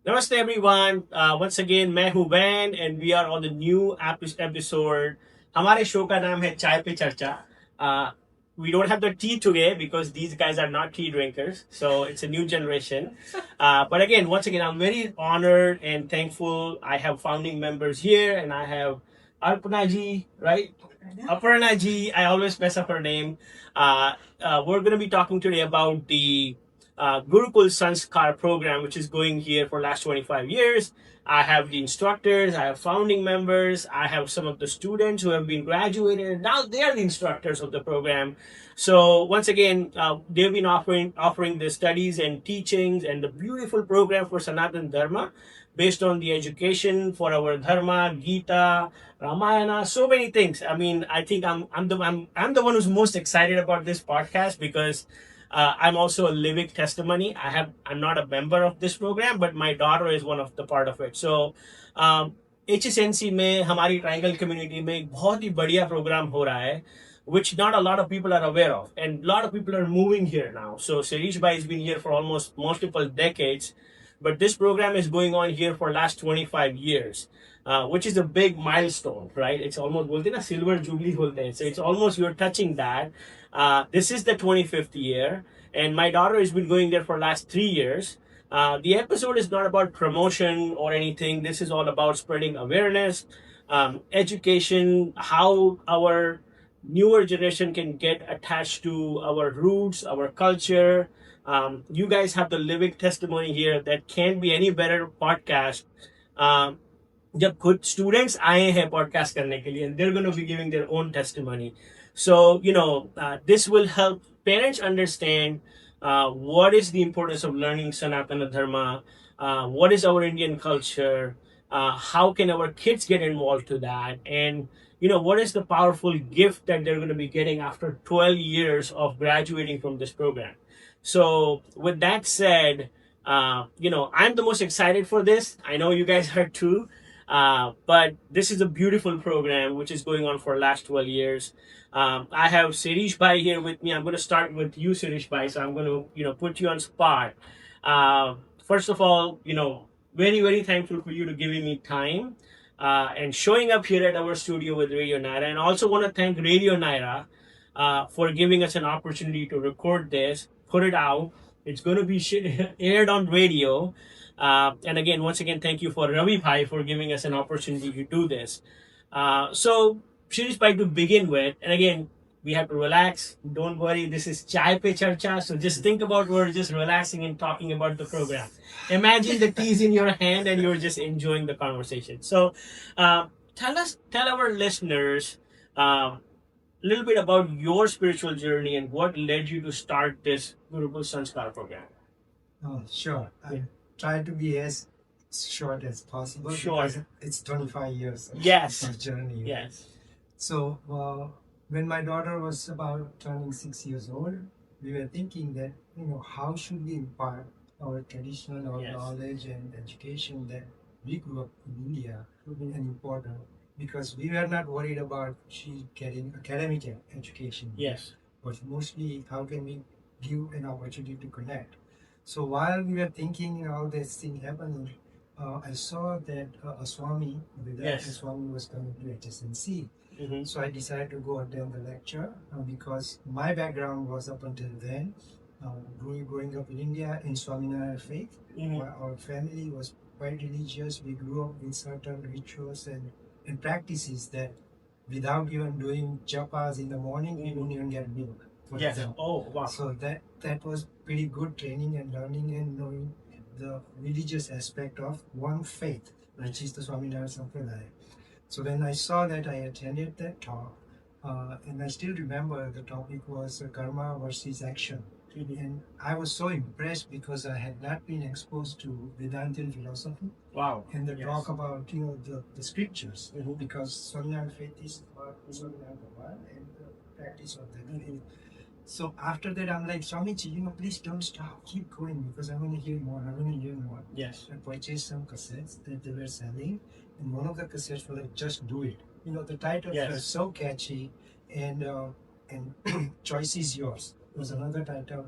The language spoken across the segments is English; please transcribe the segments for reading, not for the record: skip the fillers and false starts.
Namaste everyone. Once again, मैं हूँ वैन and we are on the new episode. हमारे शो का नाम है चाय पे चर्चा. We don't have the tea today because these guys are not tea drinkers, so it's a new generation. But again, once again, I'm very honored and thankful. I have founding members here, and I have Aparna ji, right? Aparna ji, I always mess up her name. We're going to be talking today about the Gurukul Sanskar program, which is going here for last 25 years. I have the instructors, I have founding members, I have some of the students who have been graduated, and now they are the instructors of the program. So once again, they've been offering the studies and teachings and the beautiful program for Sanatan Dharma, based on the education for our Dharma, Gita, Ramayana, so many things. I mean, I think I'm the one who's most excited about this podcast because I'm also a living testimony. I'm not a member of this program, but my daughter is one of the part of it. So HSNC में हमारी triangle community में एक बहुत ही बढ़िया programme हो रहा है, which not a lot of people are aware of, and a lot of people are moving here now. So Shirish bhai has been here for almost multiple decades, but this program is going on here for last 25 years. Which is a big milestone, right? It's almost बोलते हैं ना silver jubilee बोलते हैं. So it's almost you're touching that. This is the 25th year, and my daughter has been going there for last 3 years. The episode is not about promotion or anything. This is all about spreading awareness, education, how our newer generation can get attached to our roots, our culture. You guys have the living testimony here that can't be any better podcast. जब खुद students आए हैं podcast करने के लिए, they're going to be giving their own testimony. So this will help parents understand what is the importance of learning Sanatana Dharma, what is our Indian culture, how can our kids get involved to that, and what is the powerful gift that they're going to be getting after 12 years of graduating from this program. So with that said, I'm the most excited for this. I know you guys are too. But this is a beautiful program which is going on for last 12 years. I have Shirish bhai here with me. I'm going to start with you, Shirish bhai. So I'm going to, put you on spot. First of all, very, very thankful for you to giving me time and showing up here at our studio with RadioNyra. And I also want to thank RadioNyra for giving us an opportunity to record this, put it out. It's going to be aired on radio. And again, once again, thank you for Ravi Bhai for giving us an opportunity to do this. So, Shirish Bhai, to begin with, and again, we have to relax. Don't worry, this is Chai Pe Charcha. So just think about we're just relaxing and talking about the program. Imagine the teas in your hand and you're just enjoying the conversation. So, tell our listeners a little bit about your spiritual journey and what led you to start this Gurukul Sanskar program. Oh, sure. I try to be as short as possible. Sure. Because it's 25 years Yes. of journey. Yes. So when my daughter was about turning 6 years old, we were thinking that, how should we impart our traditional, our Yes. knowledge and education that we grew up in India and important, because we were not worried about she getting academic education. Yes. But mostly how can we give an opportunity to connect. So while we were thinking all this thing happening, I saw that a Swami, Yes. a Swami was coming to HSNC. Mm-hmm. So I decided to go attend the lecture because my background was up until then, growing up in India in Swaminarayan faith. Mm-hmm. Our family was quite religious. We grew up with certain rituals and practices that without even doing japas in the morning, we don't even get milk. For Yes. example. Oh, wow. So that was pretty good training and learning and knowing the religious aspect of one faith, which is the Swaminarayan Sampradaya. So when I saw that, I attended that talk, and I still remember the topic was karma versus action. Mhm. And I was so impressed because I had not been exposed to Vedantin philosophy Wow. and the Yes. talk about the scriptures, Mhm. because Swaminarayan faith is about Swaminarayan Bhagavan and the practice of that faith. So after that, I'm like, Swamiji, please don't stop, keep going, because I want to hear more. I want to hear more. Yes. I purchased some cassettes that they were selling, and one of the cassettes was like, "Just do it." The title Yes. was so catchy, and choice is yours was another title.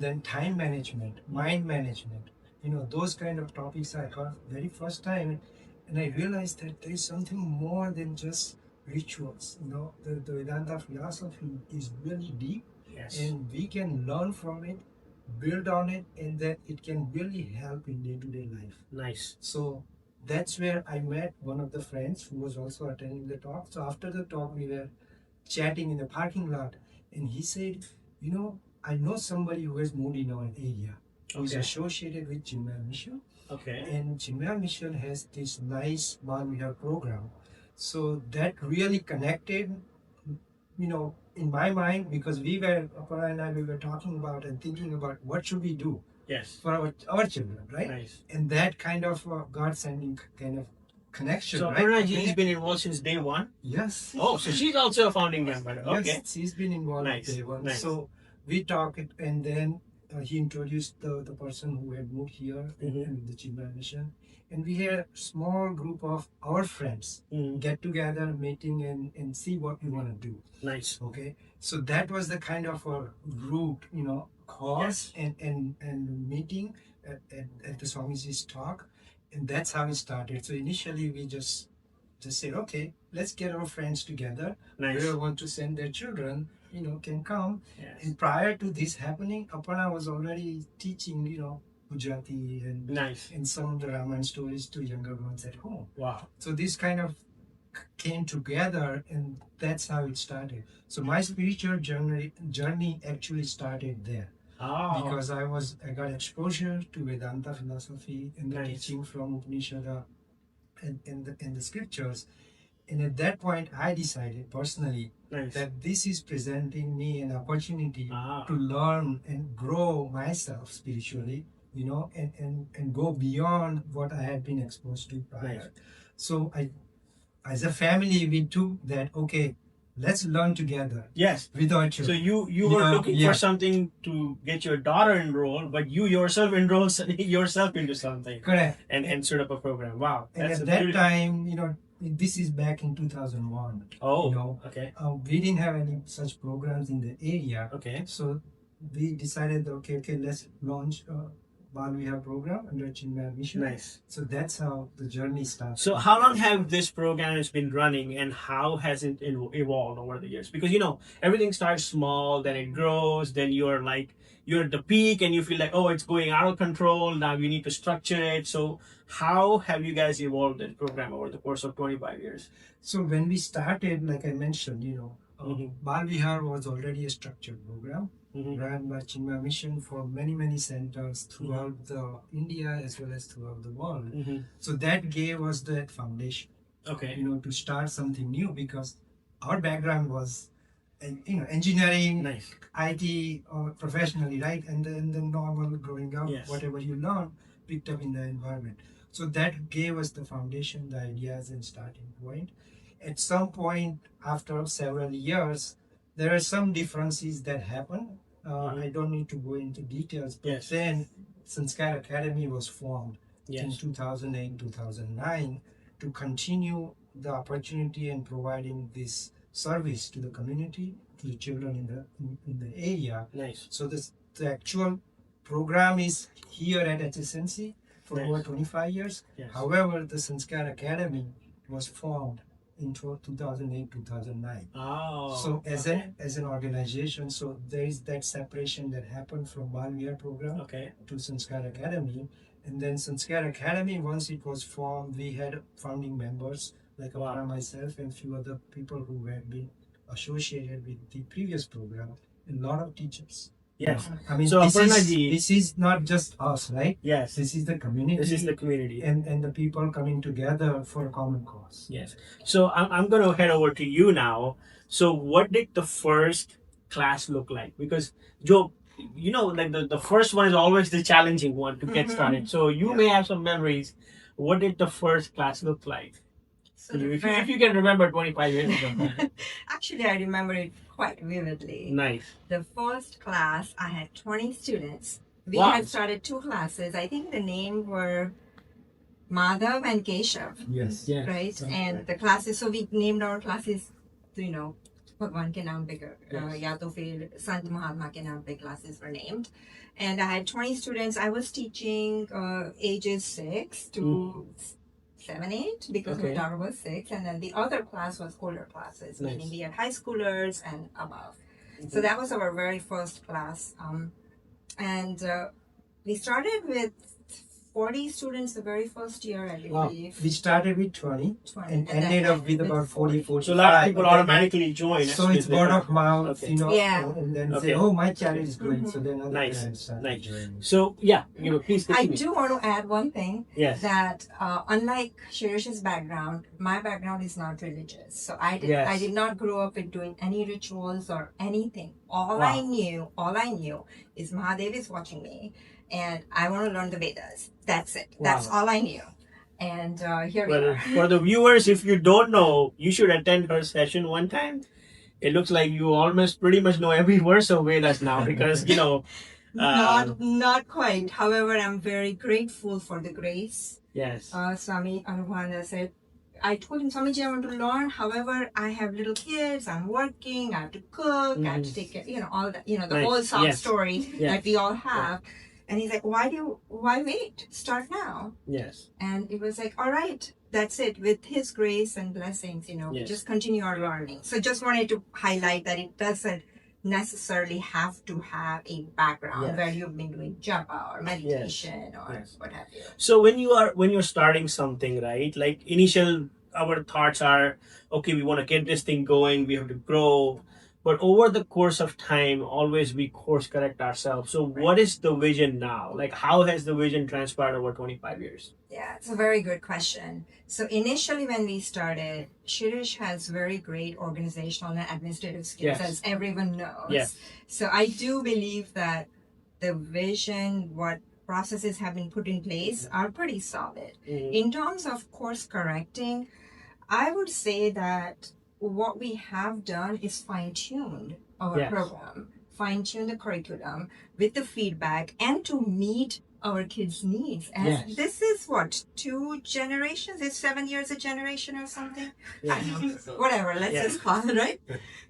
Then time management, mind management, those kind of topics I heard very first time, and I realized that there is something more than just rituals. The Vedanta philosophy is really deep, Yes. and we can learn from it, build on it, and that it can really help in day-to-day life. Nice. So that's where I met one of the friends who was also attending the talk. So after the talk, we were chatting in the parking lot, and he said, I know somebody who has moved in our area, who is Okay. associated with Nyra Mishra, Okay. and Nyra Mishra has this nice Bhandari program. So that really connected, in my mind, because Aparna and I, we were talking about and thinking about what should we do Yes. for our children, right? Nice. And that kind of God-sending kind of connection, So right? Aparna ji has been involved since day one. Yes. Oh, so she's also a founding member. Okay. Yes, she's been involved Nice, with day one. nice. So we talked, and then he introduced the person who had moved here Mhm. and the Nyra mission. And we had a small group of our friends get together, meeting, and see what we want to do. Nice. Okay, so that was the kind of a root, cause and meeting at the Swamiji's talk, and that's how it started. So initially we just said, okay, let's get our friends together. Nice. Whoever want to send their children, can come. Yes. And prior to this happening, Aparna was already teaching, Gujarati and Nice. some of the Ramayana stories to younger ones at home. Wow. So this kind of came together, and that's how it started. So my spiritual journey actually started there. Oh. Because I got exposure to Vedanta philosophy and the Nice. teaching from Upanishad and the scriptures. And at that point, I decided personally Nice. that this is presenting me an opportunity Ah. to learn and grow myself spiritually, and go beyond what I had been exposed to prior. Nice. So as a family, we took that, okay, let's learn together Yes. with our So children. you were looking yeah. for something to get your daughter enrolled, but you yourself enrolled yourself into something. Correct. And set up a program. Wow. And That's at a that beautiful- time, this is back in 2001. Oh. Okay. We didn't have any such programs in the area. Okay. So we decided, okay, let's launch a Bhandari program under Nyra Mishra. Nice. So that's how the journey started. So how long have this program has been running, and how has it evolved over the years? Because everything starts small, then it grows, then you're at the peak and you feel like, oh, it's going out of control. Now you need to structure it. So how have you guys evolved this program over the course of 25 years? So when we started, like I mentioned, Mhm. Bhandari was already a structured program. Mhm. Ran by Nyra Mission for many, many centers throughout the India as well as throughout the world. Mhm. So that gave us that foundation, Okay. to start something new, because our background was, engineering, Nice. IT, or professionally, right? And then the normal growing up, Yes. whatever you learn, picked up in the environment. So that gave us the foundation, the ideas, and starting point. At some point, after several years, there are some differences that happen. I don't need to go into details, but Yes. then Sanskar Academy was formed in Yes. 2008, 2009 to continue the opportunity and providing this service to the community, to the children in the area. Nice. So the actual program is here at HSNC for Nice. over 25 years. Yes. However, the Sanskar Academy was formed in 2008, 2009. Oh. So as an organization, so there is that separation that happened from Bhandari program Okay. to Sanskar Academy. And then Sanskar Academy, once it was formed, we had founding members like Wow. Aparna, myself, and few other people who had been associated with the previous program, and a lot of teachers. Yes. I mean, So, this Aparna ji- is not just us, right? Yes. This is the community. This is the community. and the people coming together for a common cause. Yes. So I'm going to head over to you now. So what did the first class look like? Because Joe, like the first one is always the challenging one to get started. So you may have some memories. What did the first class look like? So the If you can remember 25 years ago. Actually, I remember it quite vividly. Nice. The first class, I had 20 students. We Wow. had started 2 classes. I think the name were Madhav and Keshav, Yes. Yes. right? Sounds And right. the classes, so we named our classes, भगवान के नाम पे या तो फिर संत महात्मा के नाम पे classes were named. And I had 20 students. I was teaching ages 6 to 7, 8 because my daughter was 6. And then the other class was older classes, meaning we had high schoolers and above. So that was our very first class. And we started with 40 students the very first year, I believe. We started with 20 and ended up with about 40, 45. So a lot of people automatically join. So it's word of mouth, you know, Yeah. and then say, oh, my child is going. So then other Nice. parents start Nice. joining. So yeah, please I continue. do want to add one thing. Yes. That unlike Shirish's background, my background is not religious. So I did not grow up with doing any rituals or anything. All I knew is Mahadev is watching me and I want to learn the Vedas. That's it. That's all I knew. And here we are. For the viewers, if you don't know, you should attend her session one time. It looks like you almost pretty much know every verse of Vedas now because, Not quite. However, I'm very grateful for the grace. Yes. Swami Anupada said, I told him, Swamiji, I want to learn. However, I have little kids. I'm working. I have to cook. I have to take care, all that, the whole sob story that we all have. And he's like, why wait? Start now. Yes. And it was like, all right, that's it. With his grace and blessings, we just continue our learning. So just wanted to highlight that it doesn't necessarily have to have a background where you've been doing japa or meditation or what have you. So when you're starting something, right? Like our thoughts are, okay, we want to get this thing going, we have to grow. But over the course of time, always we course correct ourselves. So what is the vision now? Like how has the vision transpired over 25 years? Yeah, it's a very good question. So initially when we started, Shirish has very great organizational and administrative skills, as everyone knows. Yes. So I do believe that the vision, what processes have been put in place are pretty solid. In terms of course correcting, I would say that what we have done is fine-tuned our program, fine-tune the curriculum with the feedback and to meet our kids' needs. And this is what, 2 generations? It's 7 years a generation or something? I don't know. Whatever, let's just call it, right?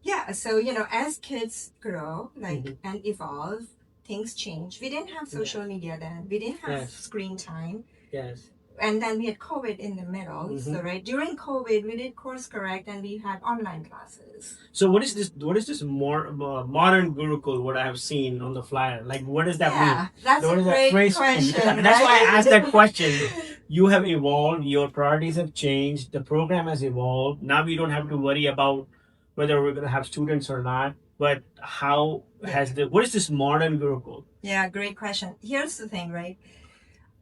Yeah, so, as kids grow and evolve, things change. We didn't have social media then. We didn't have screen time. Yes. And then we had COVID in the middle. So during COVID, we did course correct and we had online classes. So what is this more modern Gurukul? What I have seen on the flyer, like what does that mean? That's a great question. That's why I asked that question. You have evolved. Your priorities have changed. The program has evolved. Now we don't have to worry about whether we're going to have students or not. But how has what is this modern Gurukul? Yeah, great question. Here's the thing, right?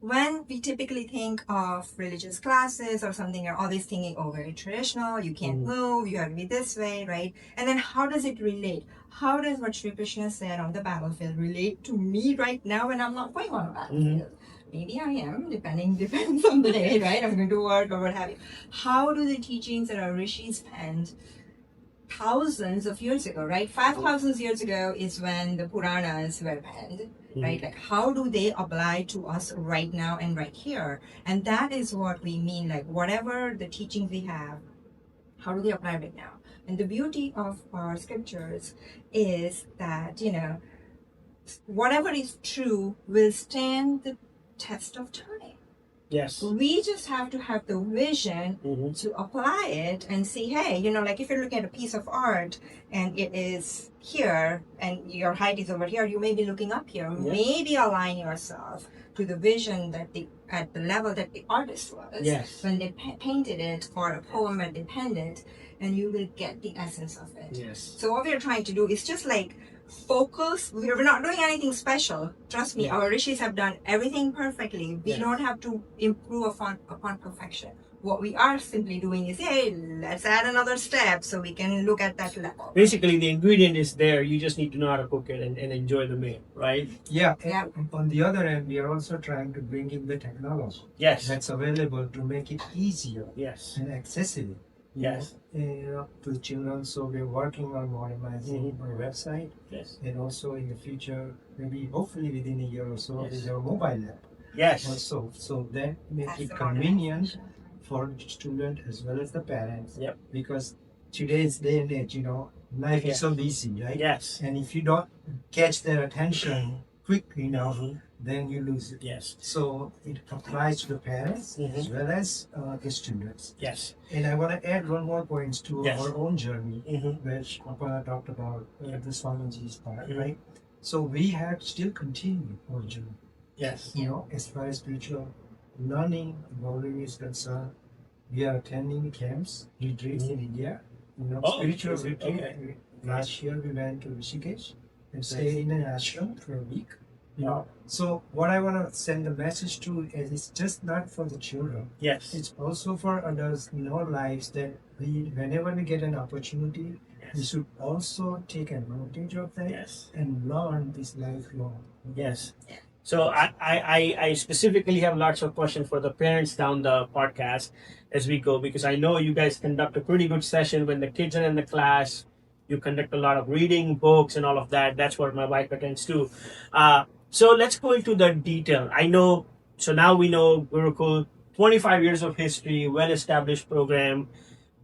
When we typically think of religious classes or something, you're always thinking, very traditional, you can't move, you have to be this way, right? And then how does it relate? How does what Sri Krishna said on the battlefield relate to me right now when I'm not going on a battlefield? Maybe I am, depends on the day, right? I'm going to work or what have you. How do the teachings that our rishis penned thousands of years ago, right? 5,000 years ago is when the Puranas were penned, right? Like how do they apply to us right now and right here? And that is what we mean, like whatever the teachings we have, how do they apply right now? And the beauty of our scriptures is that, whatever is true will stand the test of time. Yes. We just have to have the vision to apply it and see, hey, like if you're looking at a piece of art and it is here and your height is over here, you may be looking up here. Yes. Maybe align yourself to the vision that at the level that the artist was when they painted it, or a poem that they penned it, and you will get the essence of it. Yes. So what we're trying to do is just like focus. We're not doing anything special. Trust me, our rishis have done everything perfectly. We don't have to improve upon perfection. What we are simply doing is, hey, let's add another step so we can look at that level. Basically, the ingredient is there. You just need to know how to cook it and enjoy the meal, right? Yeah. And on the other end, we are also trying to bring in the technology that's available to make it easier and accessible. To children. So we're working on modernizing our website. And also in the future, maybe hopefully within a year or so, is our mobile app. Also, so that makes it convenient for the student as well as the parents. Because today's day and age, life Yes. is so busy, right? Yes. And if you don't catch their attention quickly enough, Mhm. then you lose it. Yes. So it applies to the parents as Mhm. well as the students. Yes. And I want to add one more point to Yes. our own journey, Mhm. which Aparna talked about the Swamiji's part, Mhm. right? So we have still continued our journey. Yes. You know, as far as spiritual learning, evolving is concerned, we are attending camps, retreats in India. You know, Oh, spiritual is it? retreat. Okay. Last year we went to Rishikesh and stayed in an ashram for a week. You know, so what I want to send the message to is it's just not for the children. Yes. It's also for adults in our lives that we, whenever we get an opportunity, we should also take advantage of that Yes. and learn this lifelong. Yes. So I specifically have lots of questions for the parents down the podcast as we go, because I know you guys conduct a pretty good session when the kids are in the class. You conduct a lot of reading books and all of that. That's what my wife attends to. So let's go into the detail. I know. So now we know Gurukul, 25 years of history, well-established program.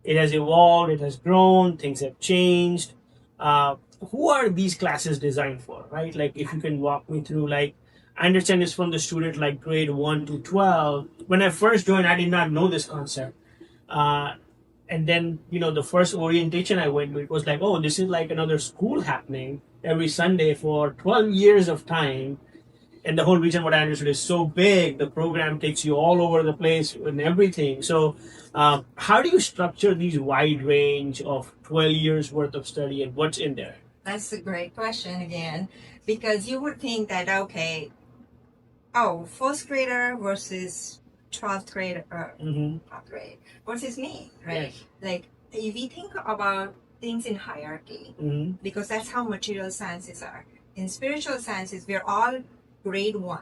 It has evolved, it has grown, things have changed. uh, who are these classes designed for, right? Like, if you can walk me through, like, I understand it's from the student like grade 1 to 12. When I first joined, I did not know this concept. uh, and then, the first orientation I went to, it was like, oh, this is like another school happening every Sunday for 12 years of time. And the whole region, what I understood, is so big. The program takes you all over the place and everything. So, how do you structure these wide range of 12 years worth of study, and what's in there? That's a great question again, because you would think that, okay, oh, first grader versus 12th grader, Mm-hmm. 12th grade versus me, right? Yes. Like, if we think about things in hierarchy, Mm-hmm. because that's how material sciences are. In spiritual sciences, we're all grade 1.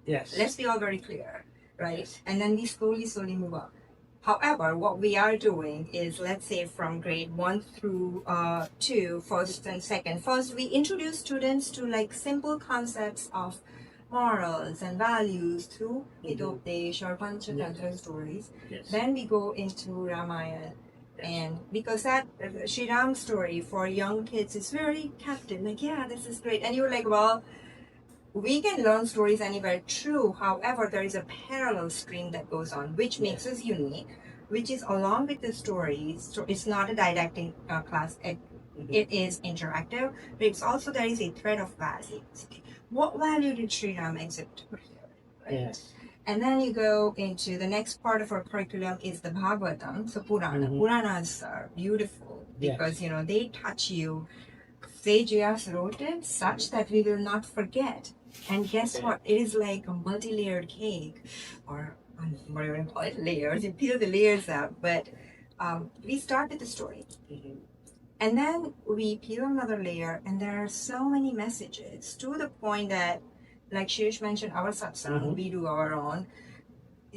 Yes. Let's be all very clear, right? Yes. And then we slowly move up. However, what we are doing is, let's say from grade 1 through 2, first and second. First, we introduce students to like simple concepts of morals and values through Hitopadesh or Panchatantra stories. Yes. Then we go into Ramayana. And because that Sri Ram story for young kids is very captive, like, yeah, this is great. And you're like, well, we can learn stories anywhere, true. However, there is a parallel stream that goes on, which makes us unique, which is along with the stories. So it's not a didactic class. It is interactive, but it's also, there is a thread of values. What value did Sri Ram exhibit? Right? Yes. And then you go into the next part of our curriculum is the Bhagavatam, so Purana. Mhm. Puranas are beautiful because, they touch you. Sages wrote it such that we will not forget. And guess what? It is like a multi-layered cake, or whatever you call it, layers. You peel the layers out, but we start with the story. Mhm. And then we peel another layer, and there are so many messages to the point that, like Shirish mentioned, our satsang, we do our own.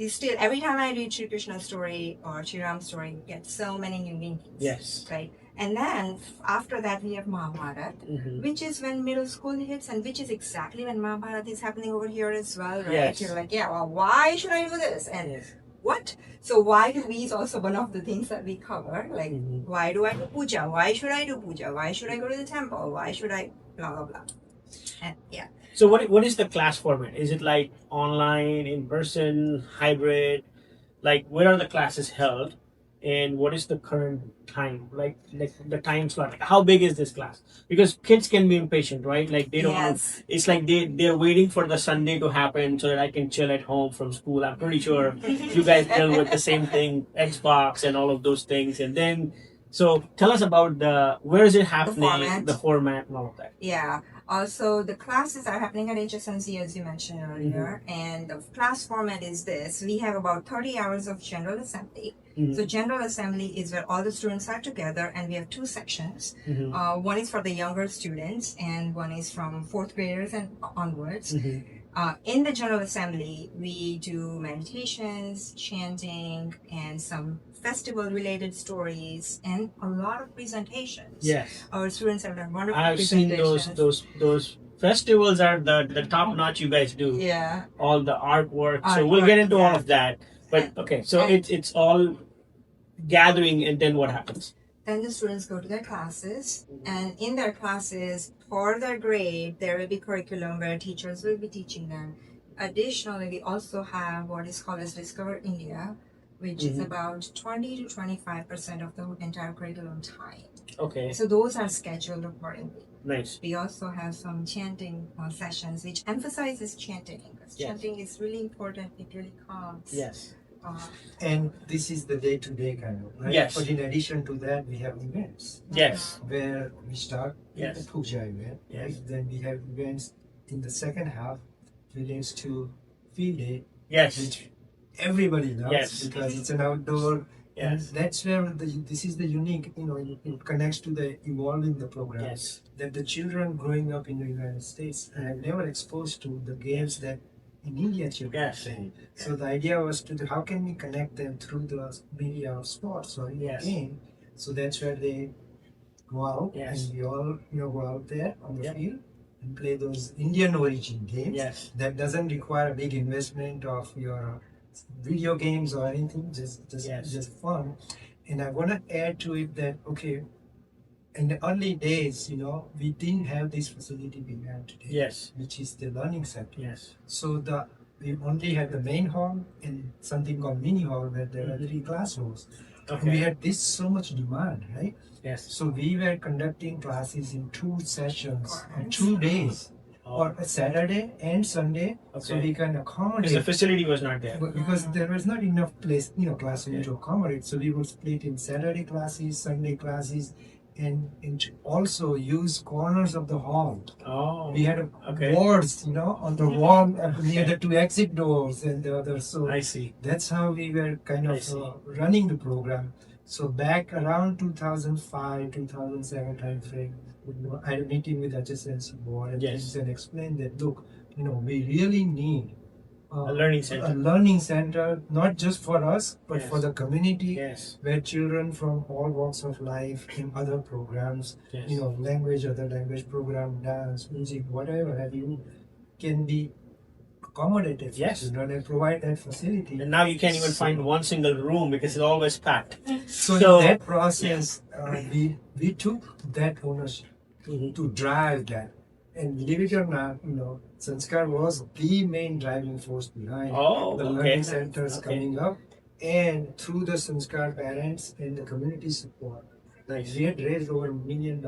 Still, every time I read Sri Krishna's story or Sri Ram's story, you get so many new meanings. Yes. Right? And then after that, we have Mahabharata, which is when middle school hits, and which is exactly when Mahabharata is happening over here as well, right? Yes. You're like, yeah, well, why should I do this? And Yes. what? So why do we is also one of the things that we cover. Like, why do I do puja? Why should I do puja? Why should I go to the temple? Why should I blah, blah, blah. And yeah. So what is the class format? Is it like online, in person, hybrid? Like, where are the classes held, and what is the current time? Like the time slot. Like, how big is this class? Because kids can be impatient, right? Like, they don't. Yes. It's like they're waiting for the Sunday to happen so that I can chill at home from school. I'm pretty sure you guys deal with the same thing, Xbox and all of those things. And then, so tell us about where is it happening, the format and all of that. Yeah. Also, the classes are happening at HSNC, as you mentioned earlier, and the class format is this. We have about 30 hours of General Assembly. So General Assembly is where all the students are together, and we have 2 sections. One is for the younger students, and one is from 4th graders and onwards. In the General Assembly, we do meditations, chanting, and some festival-related stories, and a lot of presentations. Yes. Our students have done wonderful I've seen presentations. those festivals are the top notch you guys do. Yeah. All the artwork. So we'll get into all of that. But okay, so it's all gathering, and then what happens? Then the students go to their classes, and in their classes, for their grade, there will be curriculum where teachers will be teaching them. Additionally, we also have what is called as Discover India, which is about 20 to 25% of the entire curriculum time. Okay. So those are scheduled accordingly. Nice. We also have some chanting sessions, which emphasizes chanting, because chanting is really important. It really calms. Yes. And this is the day-to-day kind of, right? Yes. But in addition to that, we have events. Yes. Where we start with the Yes. puja event, Yes. right? Then we have events in the second half relates to field day, Yes. which everybody loves Yes. because it's an outdoor. And Yes. that's where this is the unique, it connects to the evolving the program. Yes. That the children growing up in the United States are never exposed to the games that in India children Yes. play. So the idea was how can we connect them through the media of sports or game? So that's where they go out and we all go out there on the field and play those Indian origin games. Yes. That doesn't require a big investment of your video games or anything, just fun. And I want to add to it that in the early days, we didn't have this facility we have today. Yes. Which is the learning center. Yes. So we only had the main hall and something called mini hall where there are 3 classrooms. Okay. And we had so much demand, right? Yes. So we were conducting classes in 2 sessions on 2 days. Or a Saturday and Sunday, so we can accommodate. Because the facility was not there. Because there was not enough place, classroom to accommodate. So we would split in Saturday classes, Sunday classes, and also use corners of the hall. Oh. We had boards, on the wall near the 2 exit doors and the other. So I see. That's how we were kind of running the program. So back around 2005, 2007 time frame, I had a meeting with HSNC board and things and explained that, look, we really need a learning center. A learning center, not just for us, but for the community, where children from all walks of life in other programs, other language program, dance, music, whatever have you, can be accommodated for children and provide that facility. And now you can't even find one single room because it's always packed. So in that process, we took that ownership to drive that. And believe it or not, Sanskar was the main driving force behind the learning centers coming up. And through the Sanskar parents and the community support, we had raised over $1 million.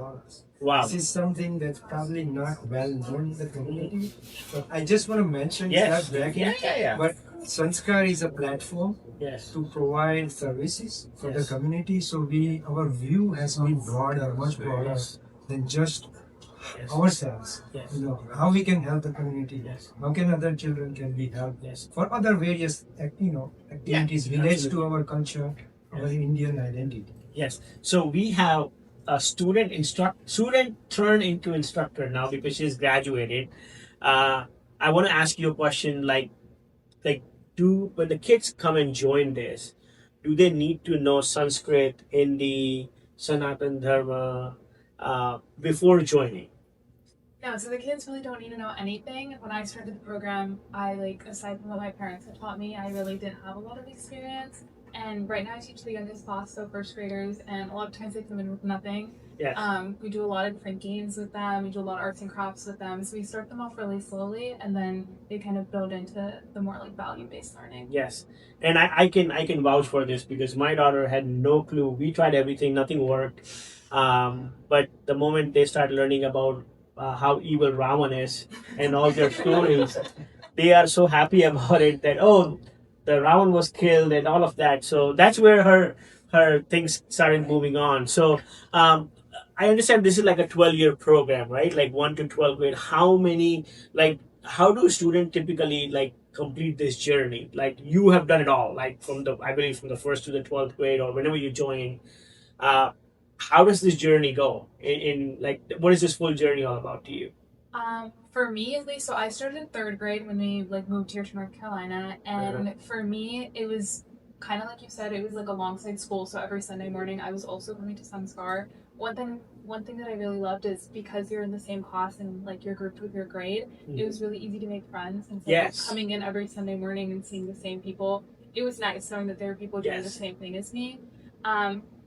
Wow. This is something that's probably not well known in the community. But I just want to mention, not bragging, but Sanskar is a platform to provide services for the community. So our view has been broader, much broader than just ourselves. How we can help the community. How can other children can be helped for other various activities related to our culture, our Indian identity. Yes. So we have a student turned into instructor now because she's graduated. I want to ask you a question when the kids come and join this, do they need to know Sanskrit, Hindi, Sanatan Dharma before joining? No, so the kids really don't need to know anything. When I started the program, aside from what my parents had taught me, I really didn't have a lot of experience. And right now I teach the youngest class, so first graders, and a lot of times they come in with nothing. Yes. We do a lot of different games with them, we do a lot of arts and crafts with them, so we start them off really slowly, and then they kind of build into the more value-based learning. Yes, and I can vouch for this because my daughter had no clue. We tried everything, nothing worked. But the moment they start learning about how evil Ravan is and all their stories, they are so happy about it that the Ravan was killed and all of that. So that's where her things started moving on. So I understand this is like a 12-year program, right? Like 1 to 12 grade. How do students typically complete this journey? You have done it all, from the first to the 12th grade or whenever you join. How does this journey go? What is this full journey all about to you? For me, at least, so I started in 3rd grade when we moved here to North Carolina, and for me, it was kind of like you said, it was alongside school. So every Sunday morning, I was also going to Sanskar. One thing that I really loved is because you're in the same class and you're grouped with your grade, it was really easy to make friends. And so coming in every Sunday morning and seeing the same people, it was nice knowing that there were people doing the same thing as me.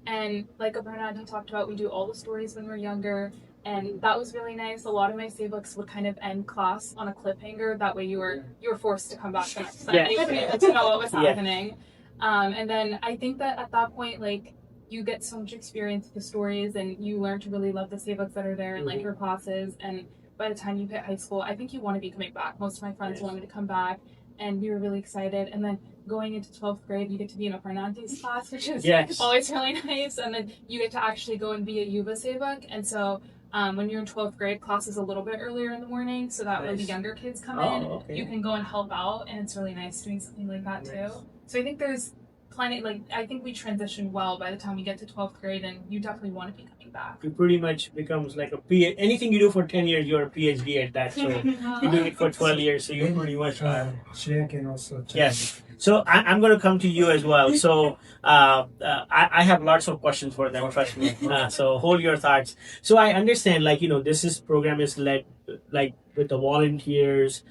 And like Aparna talked about, we do all the stories when we're younger. And that was really nice. A lot of my savebooks would kind of end class on a cliffhanger. That way you were forced to come back the next time. You needed to know what was happening. And then I think that at that point, like, you get so much experience with the stories and you learn to really love the savebooks that are there and like your classes. And by the time you hit high school, I think you want to be coming back. Most of my friends wanted me to come back, and we were really excited. And then going into 12th grade, you get to be in Aparna's class, which is always really nice. And then you get to actually go and be a Yuva Sevak. And so when you're in 12th grade, class is a little bit earlier in the morning, so that when the younger kids come in, you can go and help out, and it's really nice doing something like that too. So I think there's plenty, like, I think we transition well by the time we get to 12th grade, and you definitely want to be coming back. It pretty much becomes like anything you do for 10 years, you're a PhD at that. So you're doing it for 12 years, so you're pretty much... Shreya can also... Yes. So I'm going to come to you as well. So I have lots of questions for them, trust me. So hold your thoughts. So I understand, like, this program is led like with the volunteers,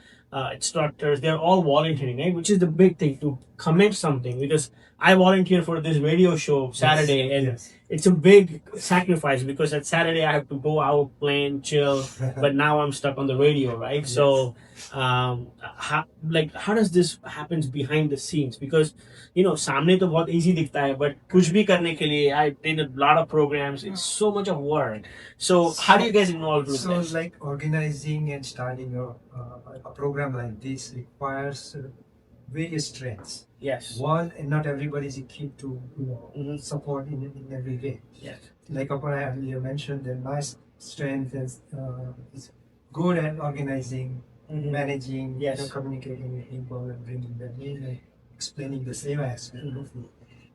instructors. They're all volunteering, right? Which is the big thing, to commit something. Because I volunteer for this radio show Saturday, and it's a big sacrifice because at Saturday I have to go out, plan, chill, but now I'm stuck on the radio, right? So how does this happens behind the scenes? Because सामने तो बहुत easy दिखता है, but कुछ भी करने के लिए I did a lot of programs. It's so much of work. So how do you guys involve with that? So like organizing and starting a program like this requires various strengths. Yes. One, and not everybody is equipped to support in every way. Yes. Like Aparna earlier mentioned, that my strength is good at organizing, managing, communicating with people and bringing them in and explaining the same aspect.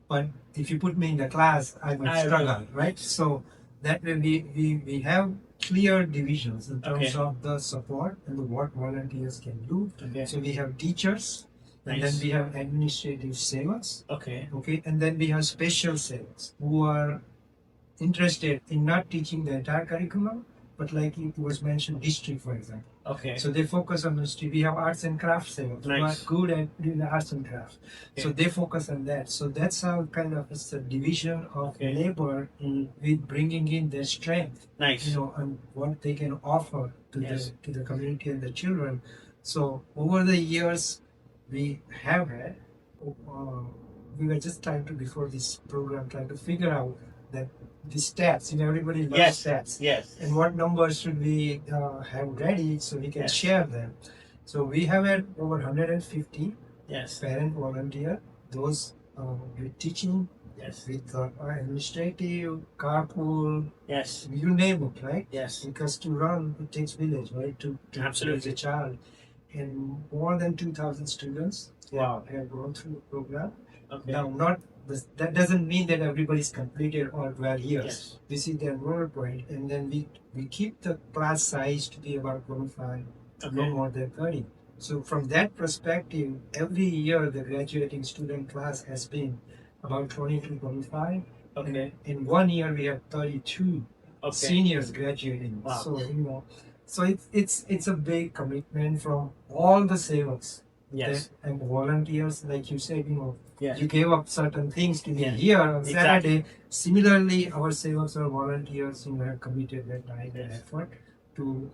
But if you put me in the class, I would struggle, right? So that way we have clear divisions in terms of the support and what volunteers can do. So we have teachers. And then we have administrative sevaks. And then we have special sevaks who are interested in not teaching the entire curriculum, but like it was mentioned, history, for example. So they focus on history. We have arts and crafts sevaks who are good at doing the arts and crafts. So they focus on that. So that's how kind of it's a division of labor with bringing in their strength. And what they can offer to the community and the children. So over the years, we have had, we were just trying to, before this program, trying to figure out that the stats, everybody loves stats. And what numbers should we have ready so we can share them. So we have had over 150 parent volunteer, those with teaching, with administrative, carpool, you name it, right? Because to run, it takes village, right? To raise a child. And more than 2,000 students have gone through the program. Now, that doesn't mean that everybody's completed all 12 years. This is the enrollment point. And then we keep the class size to be about 25, no more than 30. So from that perspective, every year the graduating student class has been about 20 to 25. In 1 year, we have 32 seniors graduating. So it's a big commitment from all the sevaks and volunteers. Like you said, you gave up certain things to be here on Saturday. Similarly, our sevaks or volunteers have committed their time and effort to